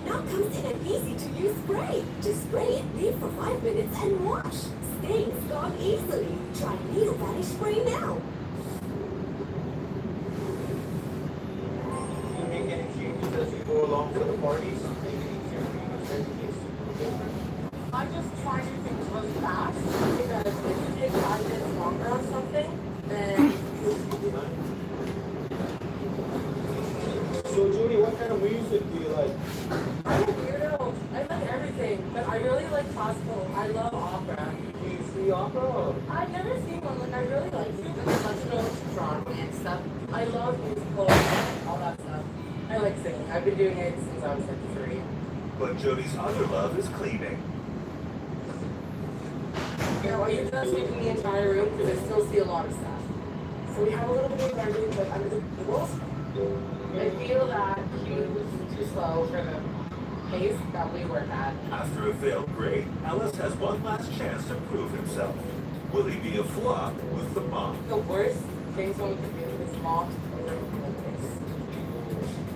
Now comes in an easy-to-use spray. Just spray it, leave for 5 minutes, and wash. Stains gone easily. Try Needle Vanish Spray now. Do you make any changes as you go along for the parties? Make it easier for you to send things? I'm just trying to do things really fast because if you take 5 minutes longer on something, then So Judy, what kind of music do you like? I'm a weirdo. I like everything, but I really like classical. I love opera. Do you see opera? Or? I've never seen one. Like I really like it. I like to know drama and stuff. I love musical, all that stuff. I like singing. I've been doing it since I was like 3. But Jody's other love is cleaning. You know, you're just sweeping the entire room because I still see a lot of stuff. So we have a little bit of everything like under the tables. I feel that he moves too slow for the pace that we work at. After a failed grade, Ellis has one last chance to prove himself. Will he be a flop with the mom? The worst thing someone could do is mom over the place.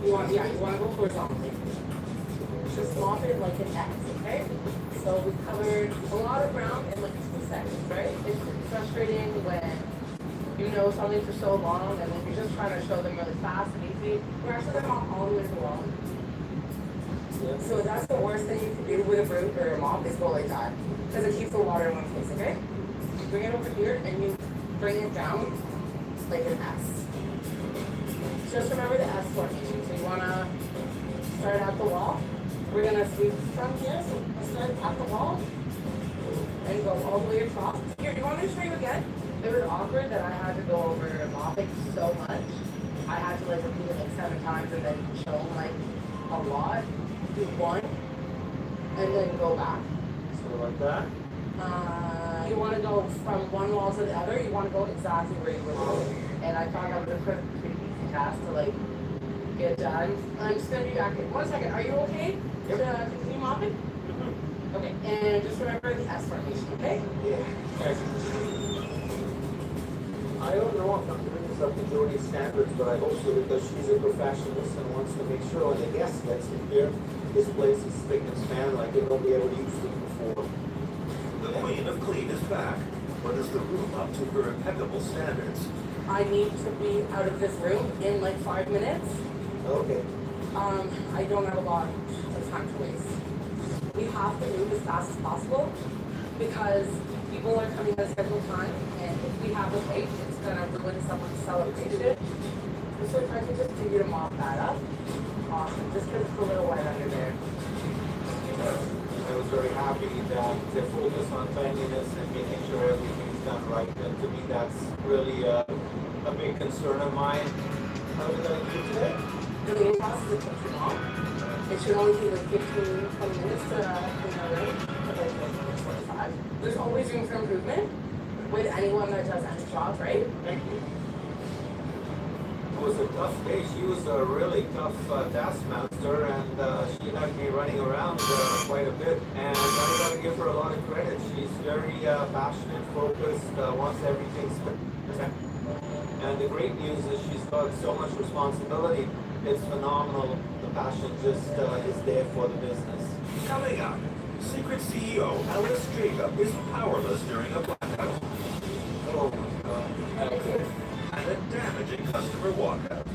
You want to go for something. Just mop it like an X, okay? So we covered a lot of ground in like 2 seconds, right? It's frustrating when you know something for so long and then you're just trying to show them really fast and easy. We're actually going to mop all the way to the wall. So that's the worst thing you can do with a broom or a mop is go like that. Because it keeps the water in one place, okay? You bring it over here and you bring it down like an S. Just remember the S formation. So you want to start at the wall. We're going to sweep from here. So start at the wall and go all the way across. Here, you want me to show you again? It was awkward that I had to go over mopping so much. I had to like repeat it like 7 times and then show them like a lot. Do 1 and then go back. So like that? You want to go from one wall to the other. You want to go exactly where you were going. And I thought that was a pretty easy task to like get done. I'm just gonna be back in 1 second. Are you okay to continue mopping? Okay. And just remember the S formation. Okay? Yeah. I don't know if I'm doing this up to Jodi's standards, but I hope so because she's a perfectionist and wants to make sure when the guest gets in here, this place is spick and span like they won't be able to use it before. The Queen of Clean is back, but is the room up to her impeccable standards? I need to be out of this room in like 5 minutes. Okay. I don't have a lot of time to waste. We have to move as fast as possible because people are coming at a scheduled time, and if we have a wait, it's gonna ruin someone's celebration. So if I can just do you to mop that up. Awesome, just because it's a little wet under there. I was very happy that they focus on cleanliness and making sure everything's done right. And to me, that's really a big concern of mine. How are we going to do today? The cleaning process is too long. It should only take like 15-20 minutes to clean our room, but like 25. There's always room for improvement with anyone that does any job, right? Thank you. It was a tough day. She was a really tough taskmaster, and she had me running around quite a bit. And I got to give her a lot of credit. She's very passionate, focused, wants everything perfect. And the great news is she's got so much responsibility. It's phenomenal. The passion just is there for the business. Coming up, Secret CEO Alice Jacob is powerless during a blackout. Oh my God. And a damaging customer walkout.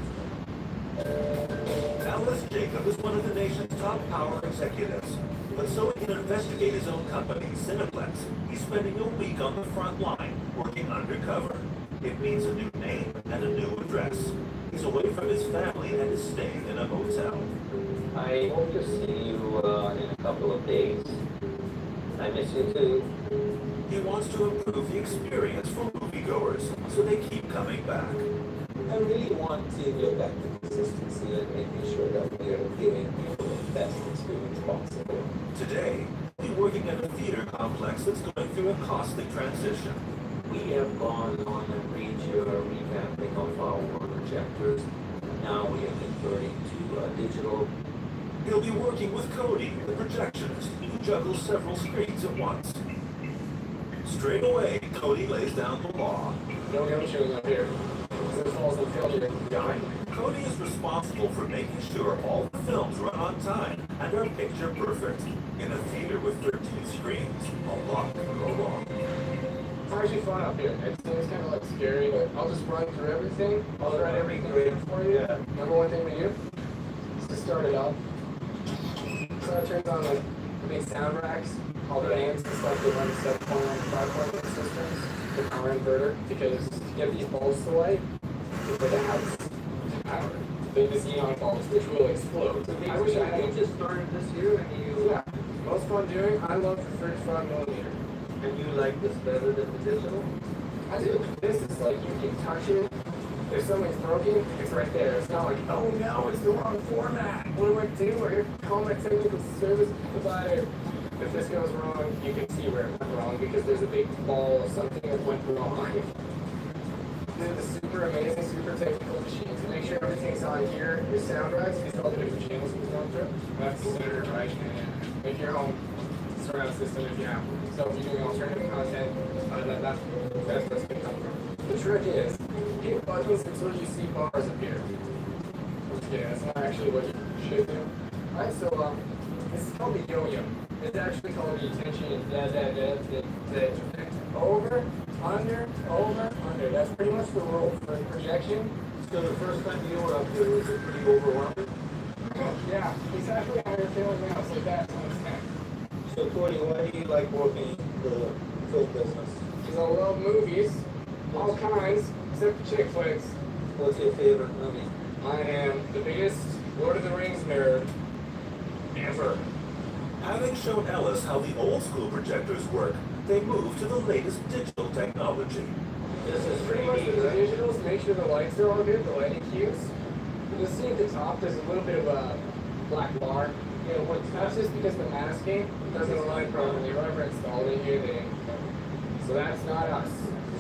Alice Jacob is one of the nation's top power executives. But so he can investigate his own company, Cineplex, he's spending a week on the front line, working undercover. It means a new name and a new address. He's away from his family and is staying in a hotel. I hope to see you in a couple of days. I miss you too. He wants to improve the experience for moviegoers, so they keep coming back. I really want to get back to consistency and making sure that we are giving people the best experience possible. Today, he's working at a theater complex that's going through a costly transition. We have gone on a major revamping of our projectors. Now we are converting to digital. He'll be working with Cody, the projectionist, who juggles several screens at once. Straight away, Cody lays down the law. Don't get shows up here. This falls in filter. Cody is responsible for making sure all the films run on time and are picture perfect. In a theater with 13 screens, a lot can go wrong. It's actually fun up here. It seems kind of like scary, but I'll just run through everything. I'll run everything for you. Yeah. Number one thing we do is to start it up. So it turns on like the big sound racks, all the amps and stuff that run 7.1 5.1 systems, the power inverter, because to get these bulbs to light, you put the house to power. They just neon bulbs, which will explode. I wish I had just started this year and you... Yeah. Most fun doing, I love the 35mm. And you like this better than the digital? I do. This is like, you can touch it. If something's broken, it's right there. It's not like, oh no, it's the wrong format. What do I do? Or here, call my technical service provider. If this goes wrong, you can see where it went wrong because there's a big ball of something that went wrong. They're the super amazing, super technical machines. To make sure everything's on here, your sound racks, these are all the different channels it's going through. Left, center, right, and make your own surround system if you have one. So if you're doing alternative content, that's going to come from. The trick is, hit buttons until you see bars appear. Yeah, that's not actually what you should do. Alright, so This is called the yo-yo. It's actually called the attention effect. Over, under, over, under. That's pretty much the rule for projection. So the first time you were up there, was it pretty overwhelming? Yeah, exactly how you're feeling now. So that's an extent. So Cody, why do you like working in the film business? Because I love movies, all kinds, except for chick flicks. What's your favorite movie? I am the biggest Lord of the Rings nerd ever. Having shown Ellis how the old school projectors work, they moved to the latest digital technology. This is pretty much the digitals. Make sure the lights are all good, the lighting cues. You'll see at the top there's a little bit of a black bar. You know, that's just because the masking doesn't align properly. Whoever installed it here, they didn't. So that's not us.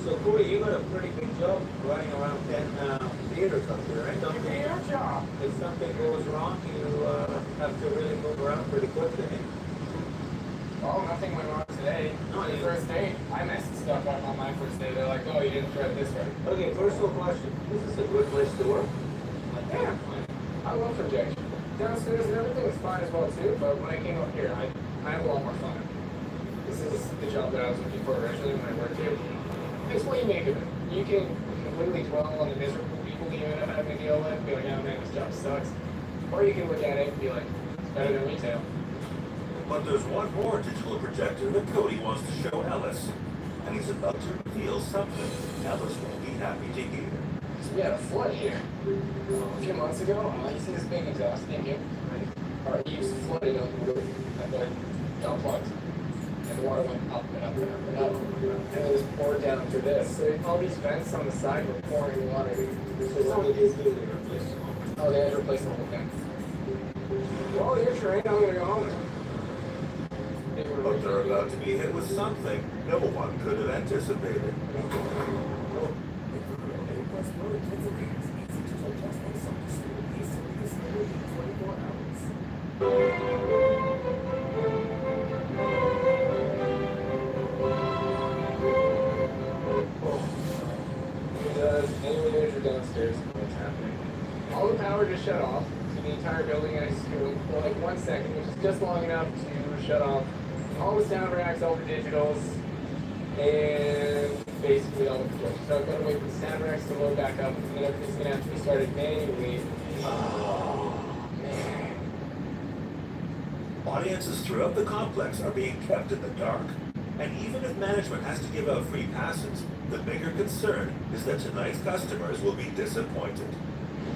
So Cody, you got a pretty big job running around 10 theaters up there, right? It's your job. If something goes wrong, you have to really move around pretty quickly. Oh, nothing went wrong today. On the first day, I messed stuff up on my first day. They're like, oh, you didn't thread this right. Okay, personal question. This is a good place to work. Yeah, I love projection. Downstairs and everything was fine as well too, but when I came up here, I had a lot more fun. This is the job that I was looking for originally when I worked here. It's what you make of it. You can completely dwell on the miserable people you end up having to deal with and be like, oh man, this job sucks. Or you can look at it and be like, it's better than retail. But there's one more digital projector that Cody wants to show Ellis. And he's about to reveal something Ellis won't be happy to hear. So we had a flood here. A few months ago, you see this big exhaust thing here? Our eaves flooded on the roof at the dump plugs. And the water went up and up and up and up. And it was poured down through this. So all these vents on the side were pouring water. So what did they do? They replaced them all. Oh, they had to replace the whole thing. Well, you're trained. I'm going to go home. But they're about to be hit with something no one could have anticipated. Anyone downstairs, what's happening? All the power just shut off to the entire building I assume for like 1 second, which is just long enough to shut off all the sound racks, all the digitals, and basically all the controls. So I've got to wait for the sound racks to load back up, and then everything's going to have to be started manually. Oh, man. Audiences throughout the complex are being kept in the dark. And even if management has to give out free passes, the bigger concern is that tonight's customers will be disappointed.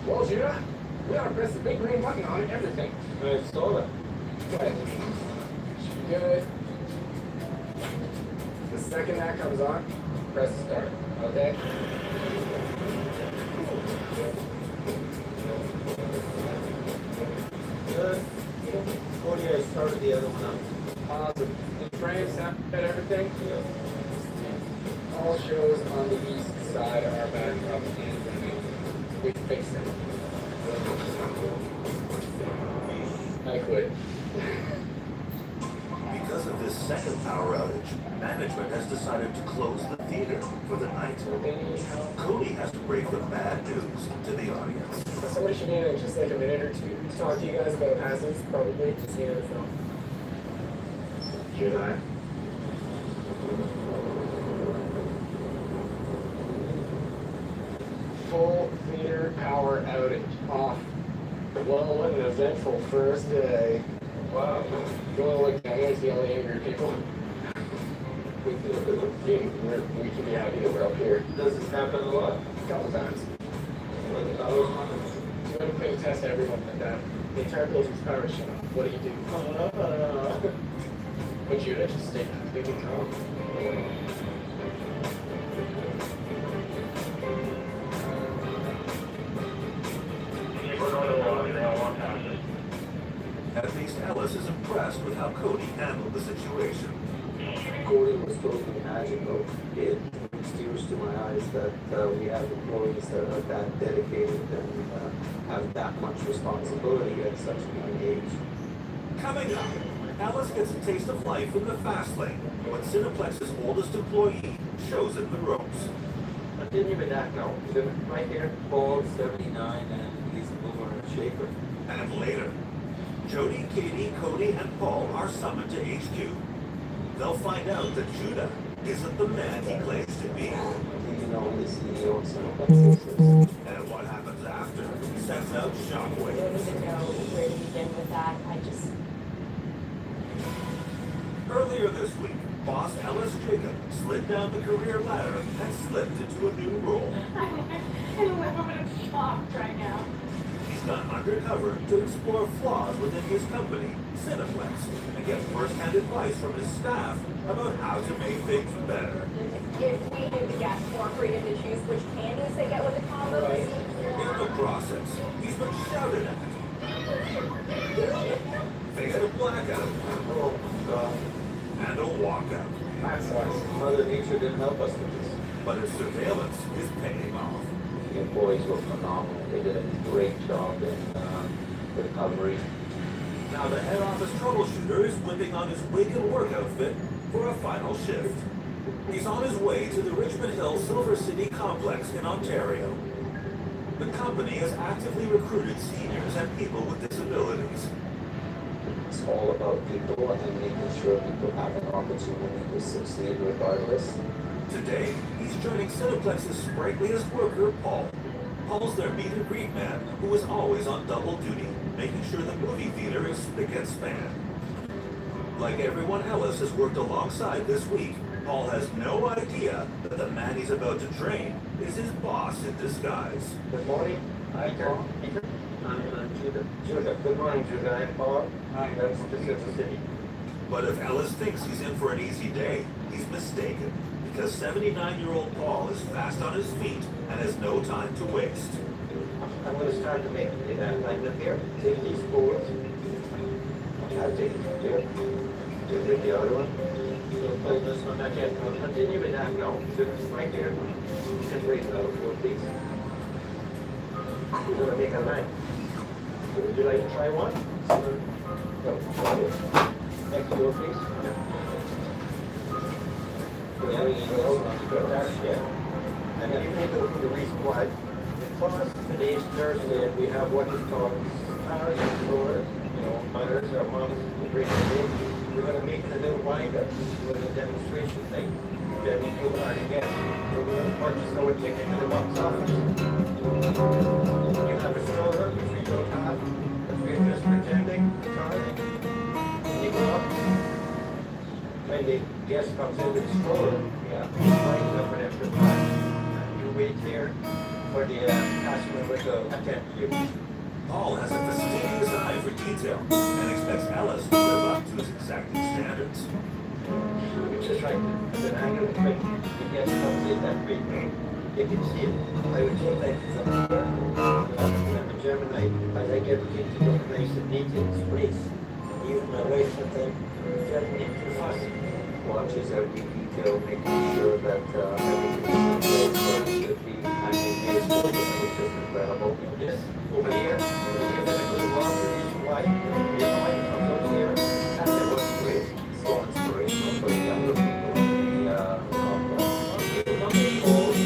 Well, Judah, we ought to press the big green button on everything. I saw that. Go ahead. Should be good. The second that comes on, press start. Okay? Good. Cody, I started the other one up. Awesome. In frame, snap at everything. All shows on the east side are back up and running. We fixed it. I quit. Because of this second power outage, management has decided to close the theater for the night. Cody has to break the bad news to the audience. Somebody should be in just like a minute or two to talk to you guys about passes, probably to see the film. Should I? Full theater power outage off. Well, what an eventful first day. Wow. You want to look down and see all the angry people? We can be happy that we're up here. Does this happen a lot? A couple times. Like You want to play test everyone like that. The entire building's power shut off. What do you do? Would you just stay big and calm? At least Ellis is impressed with how Cody handled the situation. Cody was totally magical. It brings tears to my eyes that we have employees that are that dedicated and have that much responsibility at such a young age. Coming up, Ellis gets a taste of life in the fast lane when Cineplex's oldest employee shows him the ropes. I didn't even know. Right here, Paul, 79, and he's a mover and shaker. And later, Jody, Katie, Cody, and Paul are summoned to HQ. They'll find out that Judah isn't the man he claims to be. And what happens after sends out shockwaves. I don't even know where to begin with that. Earlier this week, boss Ellis Jacob slid down the career ladder and slipped into a new role. I'm a little bit shocked right now. He's gone undercover to explore flaws within his company, Cineplex, and get first-hand advice from his staff about how to make things better. If we knew the gas more creative issues, which candies they get with the combos. In the process, he's been shouted at, faced a blackout, and a walkout. Mother Nature didn't help us with this. But his surveillance is paying off. The employees were phenomenal. They did a great job in recovery. Now the head office troubleshooter is whipping on his wig and work outfit for a final shift. He's on his way to the Richmond Hill Silver City complex in Ontario. The company has actively recruited seniors and people with disabilities. It's all about people and making sure people have an opportunity to succeed regardless. Today, he's joining Cineplex's sprightliest worker, Paul. Paul's their meet and greet man, who is always on double duty, making sure the movie theater is spick and span. Like everyone Ellis has worked alongside this week, Paul has no idea that the man he's about to train is his boss in disguise. Good morning. Hi, Paul. I'm Judah. Judah. Good morning, Judah. I'm Paul. Hi. That's the Silver City. But if Ellis thinks he's in for an easy day, he's mistaken, because 79-year-old Paul is fast on his feet and has no time to waste. I'm going to start to make the alignment here. Take these boards. I'll take it from here. You take the other one. You'll pull this one back in. I'll continue with that now. Just right there. Just raise it out for please. We're going to make a line. Would you like to try one? No. Next door, please. And then you take a look at the reason why. Because today's Thursday, we have what is called powers and floors, mothers or moms who bring the baby. We're going to make it a little wider with a demonstration thing. Then we do it again. We're going to purchase our ticket to the box office. You have a stroller, which we don't have. We're just pretending, sorry. You go up. When the guest comes in with the stroller, line up an extra time. You wait here for the customer with the attend to you. Paul has a fastidious eye for detail and expects Ellis to live up to his exacting standards. It's just right at an angle when the guest comes in that way. You can see it. I would take that from here. I'm a Gemini. I like everything to look nice and neat in its place. Even my wife sometimes getting too fast. Watches every detail, making sure that everything is in place where it should be. I mean, it's just incredible. Yes, over here, we'll give it a good walk. The reason why, comes over here, and it looks great. So inspirational for the younger people in the complex. Number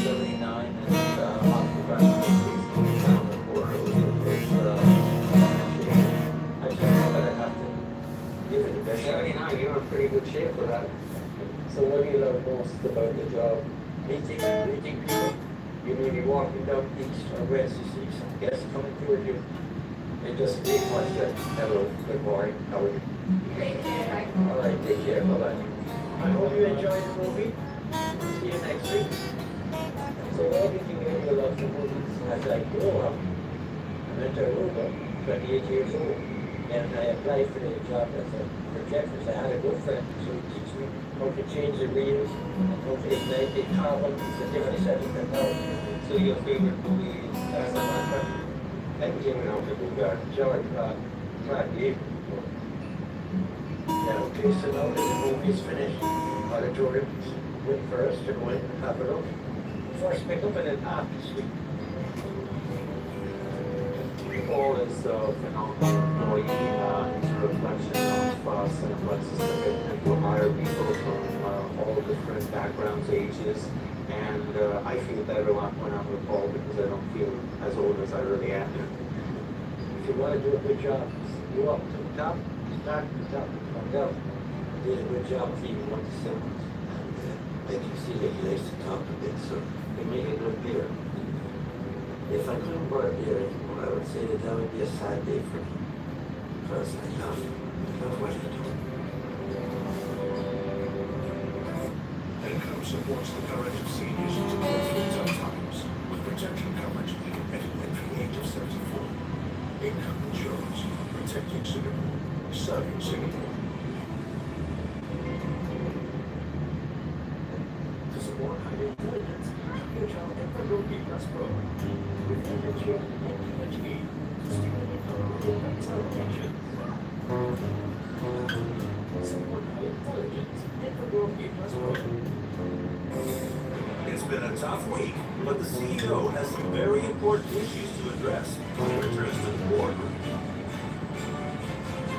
79 and occupational safety down the corridor. I just know that I have to give it a best. 79, you're in pretty good shape for that. So what do you love most about the job? Meeting people. You may be walking down East or West, you see some guests coming toward you. They just say much that, hello, good morning, how are you? All right, take care, bye-bye. I hope you enjoyed the movie. See you next week. So why did you get your love for movies? As I grew up, I went to Aruba, 28 years old, and I applied for the job as a projector. I had a good friend, so he teach me how to change the reels, how to ignite the carbon, it's a different setting than now. So your favorite movie is and came out of the George Pratt gave. Now, okay, so now that the movie is finished, auditorium went first to go in and have a look. First pick up and then after sleep. Paul is a phenomenal employee. He's a reflection of Cineplex is commitment to hire people from all different backgrounds, ages, and I feel better when I'm with Paul because I don't feel as old as I really am. if you want to do a good job, you up to the top, start at the top, come down. Did a good job of even what the symptoms. And you see that you laced the top a bit, so you make a good beer. If I couldn't pour a beer anymore, I would say that that would be a sad day for me. Because I love what I do. Income supports the courage of seniors to go through tough times with protection coverage at the age of 74. Income Insurance, protecting Singapore, serving Singapore. To support higher intelligence, Mutual Infrared Plus Pro with energy and energy to stimulate our mental attention. Support high intelligence, Infrared Plus Pro. It's been a tough week, but the CEO has some very important issues to address when he returns to the boardroom.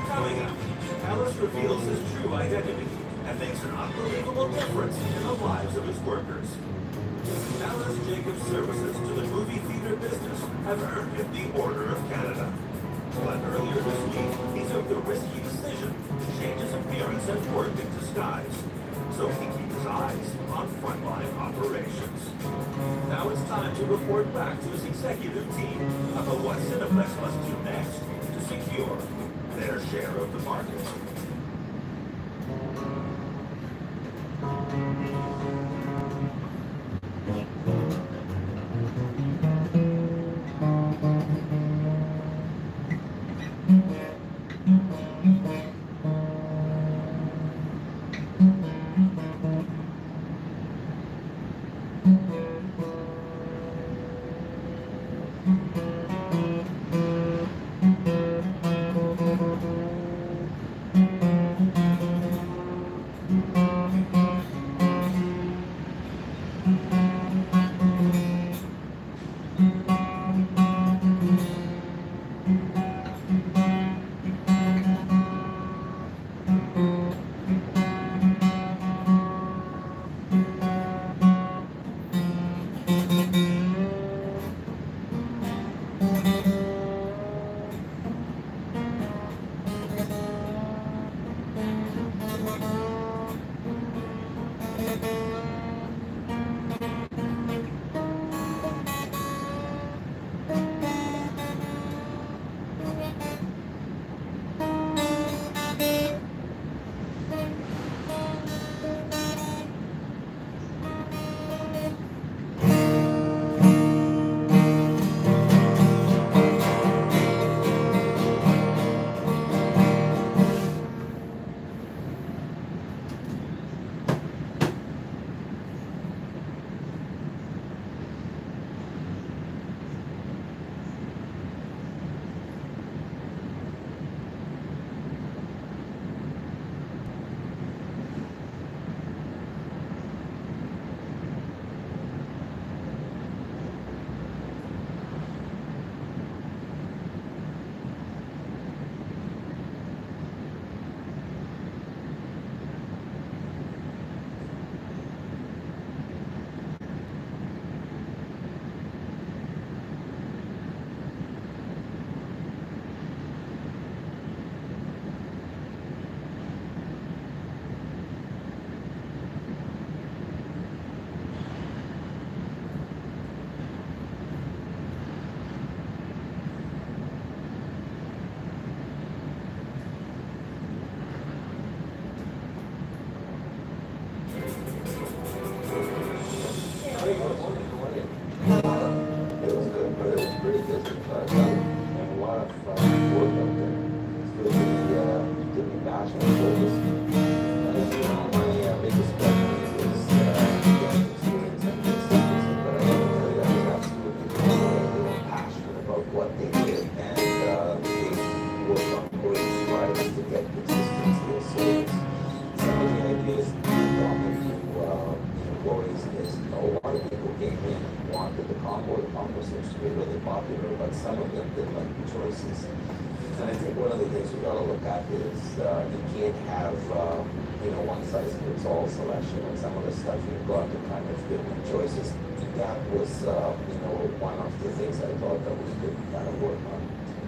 Coming up, Alice reveals his true identity and makes an unbelievable difference in the lives of his workers. Alice Jacobs' services to the movie theater business have earned him the Order of Canada. But earlier this week, he took the risky decision to change his appearance at work in disguise, so he can keep his eyes on frontline operations. Now it's time to report back to his executive team about what Cineplex must do next to secure their share of the market.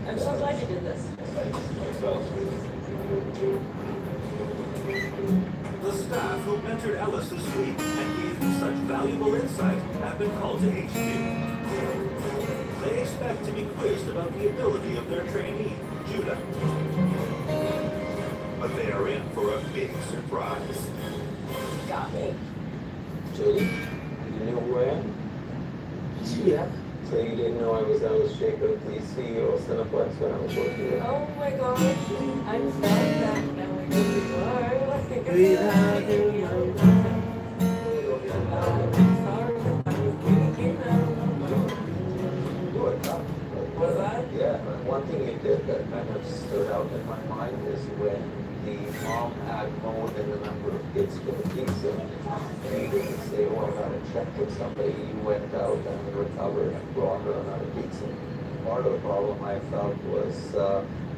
I'm so glad you did this. The staff who mentored Ellis this week and gave him such valuable insight have been called to HQ. They expect to be quizzed about the ability of their trainee, Judah. But they are in for a big surprise. Got me. Judy, you know who I am? Yeah. So you didn't know I was Ellis Jacob, the CEO of Cineplex when I was working with. Oh my gosh, I'm so sad now we know who you are. Without you, Was that? Yeah, one thing you did that kind of stood out in my mind is when the mom had more than the number of kids for the pizza. And you didn't say, oh, I got to check with somebody. You went out and recovered and brought her another pizza. Part of the problem I felt was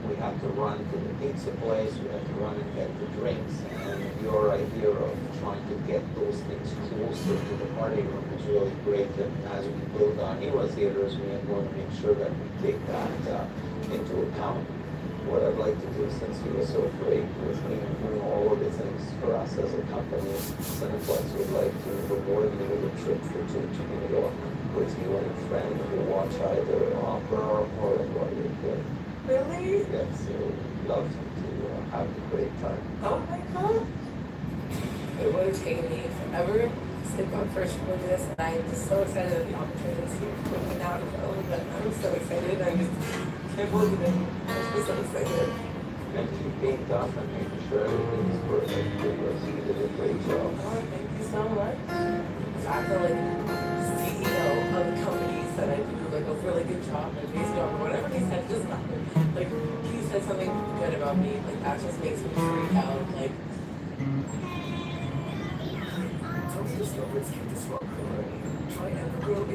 we had to run to the pizza place, we had to run and get the drinks, and your idea of trying to get those things closer to the party room was really great. And as we build our newer theaters, we are going to make sure that we take that into account. What I'd like to do, since you were so great with me and doing all of the things for us as a company, Cineplex would like to reward you with a trip for 2 to New York with you and a friend to watch either opera or a Broadway play. Really? Yes, so we'd love to have a great time. Oh my god. It would have taken me forever to sit on first for this, and I am just so excited that the opportunity is coming out of it. But I'm so excited. I just can't believe it. I'm just so excited. And keep being tough and making sure everything is perfect because you did a great job. Oh, thank you so much. I feel like CEO of the companies that I do like a really good job and based on whatever he said, it doesn't matter. Like he said something good about me, like that just makes me freak out. Like Just know let's keep this rock going. Try and grow in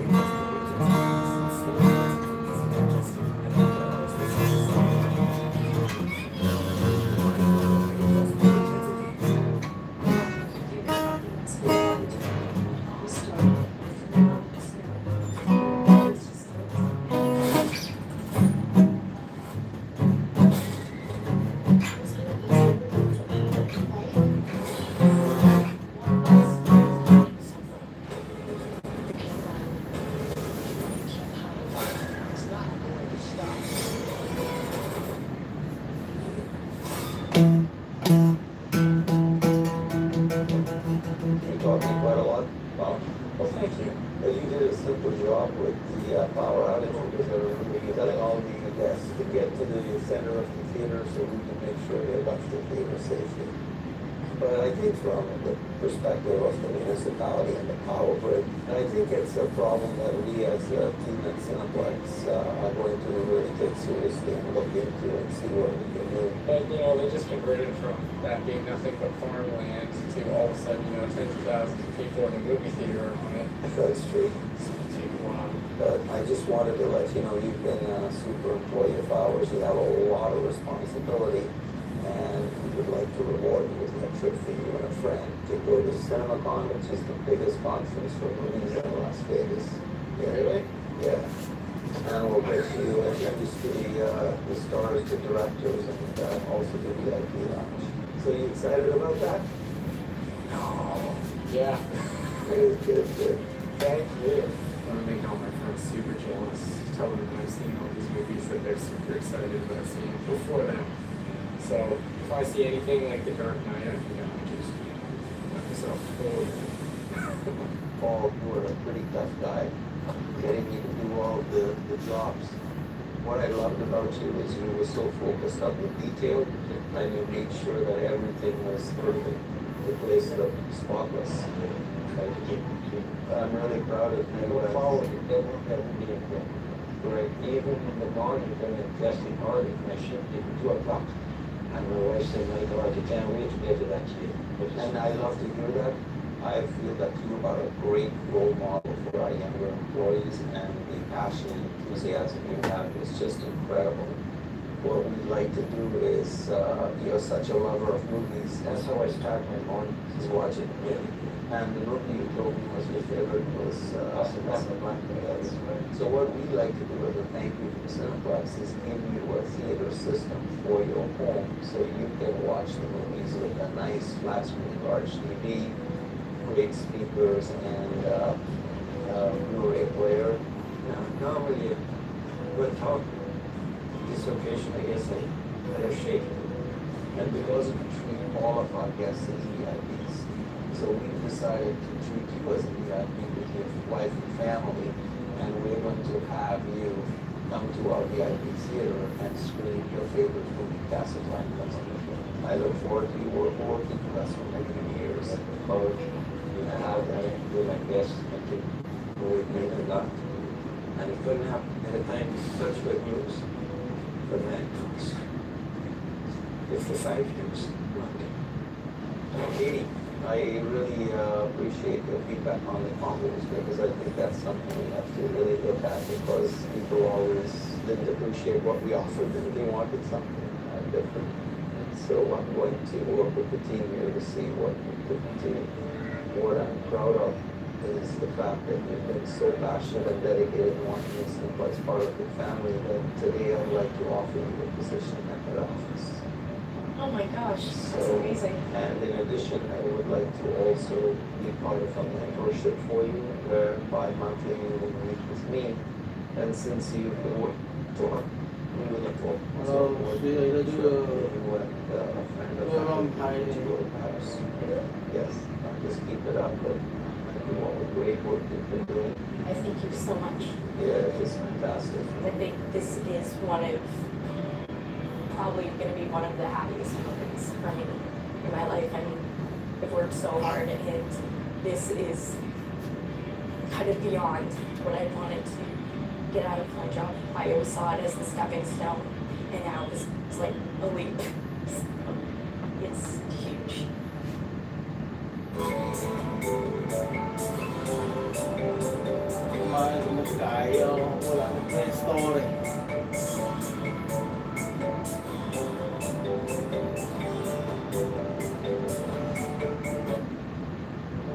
from the perspective of the municipality and the power grid. And I think it's a problem that we as a team at Cineplex are going to really take seriously and look into and see what we can do. But, you know, they just converted from that being nothing but farmland to all of a sudden, you know, tens of thousands of people in a movie theater on it. That's true. But I just wanted to let you know you've been a super employee of ours. You have a lot of responsibility. And we would like to reward you with a trip for you and a friend to go to CinemaCon, which is the biggest conference for movies in Las Vegas. Yeah. Really? Yeah. And we'll get you introduced to the stars, the directors, and also the VIP lounge. So you excited about that? No. Yeah. Good, good, good. Thank you. I want to make all my friends super jealous. Tell them that I've seen all these movies that they're super excited about seeing before them. So if I see anything like The Dark Knight, I think I'm just let myself forward. Paul, you were a pretty tough guy, getting you to do all the jobs. What I loved about you is you were so focused on the detail, and you made sure that everything was perfect. The place looked spotless. I'm really proud of you. Follow it. They won't have me again. Right. Even in the morning, when I'm dressing early, my shift is 2 o'clock. And my wife said, my God, I can't wait to get to that shift. And I love to hear that. I feel that you are a great role model for our younger employees, and the passion and enthusiasm you have is just incredible. what we like to do is, you're such a lover of movies. That's how I start my morning, is watching a movie. And the movie you told me was your favorite was Casablanca. So what we like to do as a thank you from Cineplex is give you a theater system for your home so you can watch the movies with a nice flat screen large TV, great speakers, and Blu-ray player. Normally, without this occasion, I guess I better shake. And because we treat all of our guests as VIPs, so we've decided to treat you as a VIP with your wife and family, and we're going to have you come to our VIP theater and screen your favorite movie, Casablanca. I look forward to you working with us for many, many years. Encourage you to have that with my guests and to go with me and God. And it couldn't happen at a time such good news for mankind. 55 years. Katie, I really appreciate your feedback on the combos because I think that's something we have to really look at because people always didn't appreciate what we offered and they wanted something different. So I'm going to work with the team here to see what we could do. What I'm proud of is the fact that you've been so passionate and dedicated in wanting this as part of the family that today I'd like to offer you a position at the office. Oh my gosh, that's So, amazing. And in addition, I would like to also be part of a mentorship for you, where bi-monthly you will meet with me. And since you've been working for we will talk. So, yes, just keep it up. But you all the great work you've been doing. I thank you so much. Yeah, it's fantastic. I think this is probably going to be one of the happiest moments for me in my life. I mean, I've worked so hard and this is kind of beyond what I wanted to get out of my job. I always saw it as the stepping stone and now it's like a leap. So it's huge.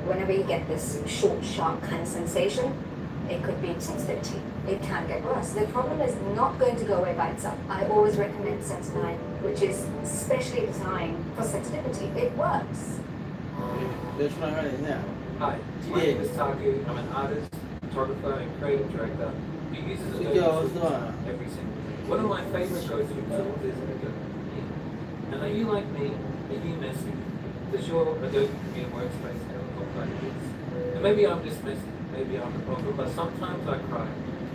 Whenever you get this short, sharp kind of sensation, it could be sensitivity. It can get worse. The problem is not going to go away by itself. I always recommend Sensodyne, which is specially designed for sensitivity. It works. Hi, my name is Taku. I'm an artist, photographer, and creative director who uses Adobe every single day. One of my favorite go-to tools is Adobe Premiere. And are you like me? Are you messy? Does your Adobe Premiere workspace ever look like this? And maybe I'm just messy, maybe I'm the problem, but sometimes I cry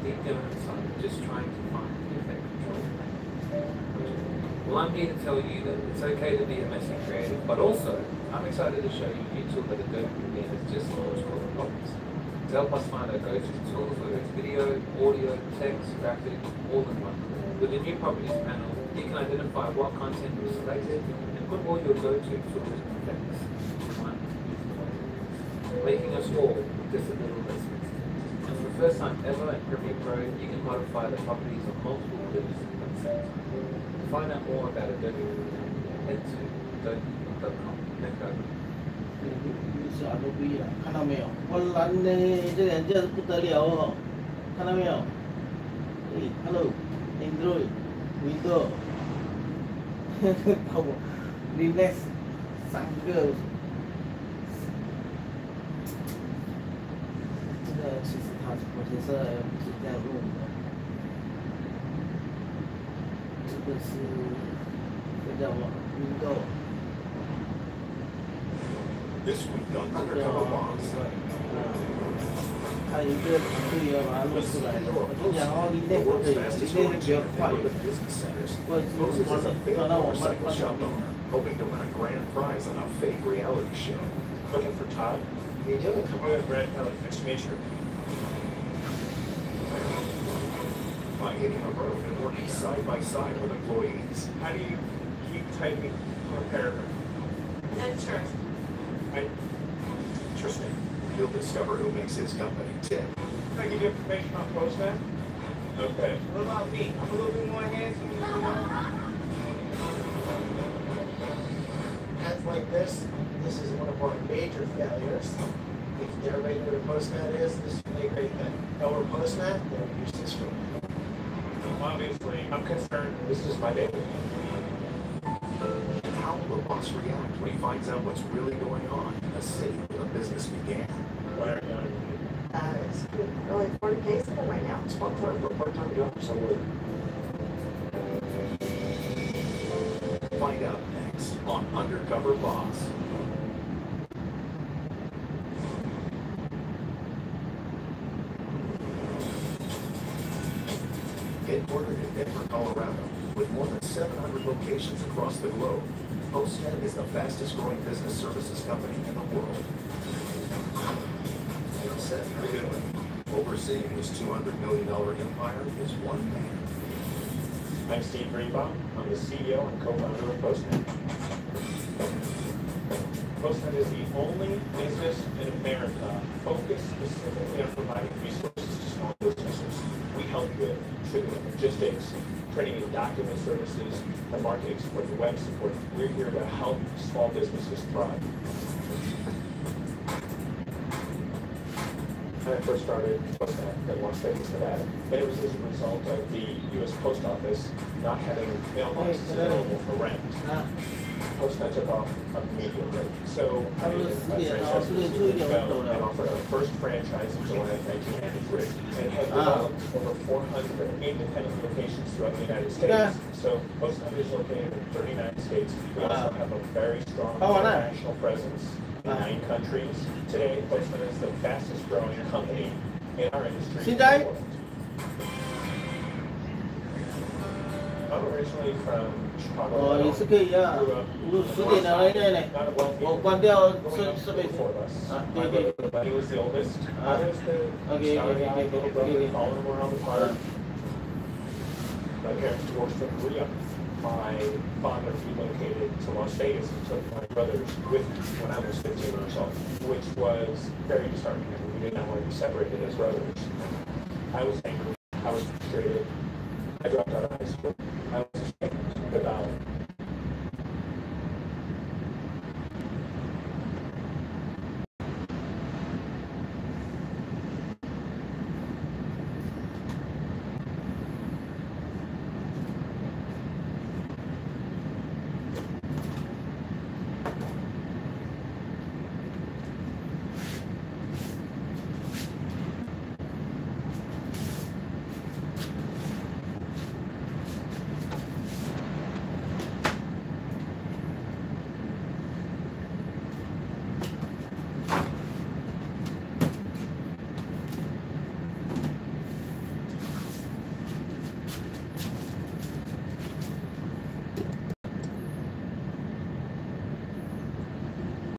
deep down inside just trying to find the effect control. Well, I'm here to tell you that it's okay to be a messy creative, but also I'm excited to show you a new tool that Adobe Premiere has just launched called Props. To help us find our go-to tools, whether it's video, audio, text, graphic, all in one. With the new Properties panel, you can identify what content you've selected and put all your go-to tools and effects in one, making us all just a little less messy. And for the first time ever in Premiere Pro, you can modify the properties of multiple clips at the same time. To find out more about Adobe Premiere, head to adobe.com. 是 Adobe 啦，看到没有？我蓝的这两件不得了哦，看到没有？哎 ，Hello Android Windows， 好不 ？Linux 3个，这个其实它我觉得是这样用的，这个是这叫什么 Windows。 This week on Undercover Boss. 还有一个团队要把它弄出来的，我就讲哦，你那不可以，你那比较快，或者是让我们看小兵。 Hoping to win a grand prize on a fake reality show. Looking for Todd? Hey, Dylan, come on, Brad Kelly. Nice to meet you. By hitting a road and working side by side with employees. How do you keep typing a paragraph? Enter. Interesting. You'll discover who makes his company tick. Can I give you information on Postman? Okay. What about me? I'm a little bit more handsome, you know? Ads like this is one of our major failures. If you get ready what a postmat is, this is really a great thing. Know what a postmat? Then use this for me. Obviously, I'm concerned. This is my baby. How will the boss react when he finds out what's really going on in a city where the business began? Why aren't you on? It's really 40 days ago right now. It's part-time for a part-time job, so we'll find out next on Undercover Boss. Headquartered in Denver, Colorado, with more than 700 locations across the globe, Postnet is the fastest growing business services company in the world. Said clearly, overseeing this $200 million empire is one man. I'm Steve Greenbaum. I'm the CEO and co-founder of Postnet. Postnet is the only business in America focused specifically on providing resources to small businesses. We help with shipping and logistics, printing and document services, and marketing support and web support. We're here to help small businesses thrive. When I first started Postnet in Las Vegas, Nevada, and it was as a result of the U.S. Post Office not having mailboxes available for rent. Postnet took off immediately. So I made a franchise and offered our first franchise in July of 1993 and had developed over 400 independent locations throughout the United States. So Postnet is located in 39 states. We also have a very strong international presence in 9 countries. Today, Postnet is the fastest growing company in our industry in the world. I'm originally from Chicago. 哦，也是可以啊。10点了，来来来，我关掉设备。啊，对对。 He was the oldest. I was the little brother following him around the park. My parents divorced in Korea. My father relocated to Las Vegas and took my brothers with me when I was 15 years old, which was very disheartening. We did not want to be separated as brothers. I was angry. I was frustrated. I dropped out of high school. I was ashamed about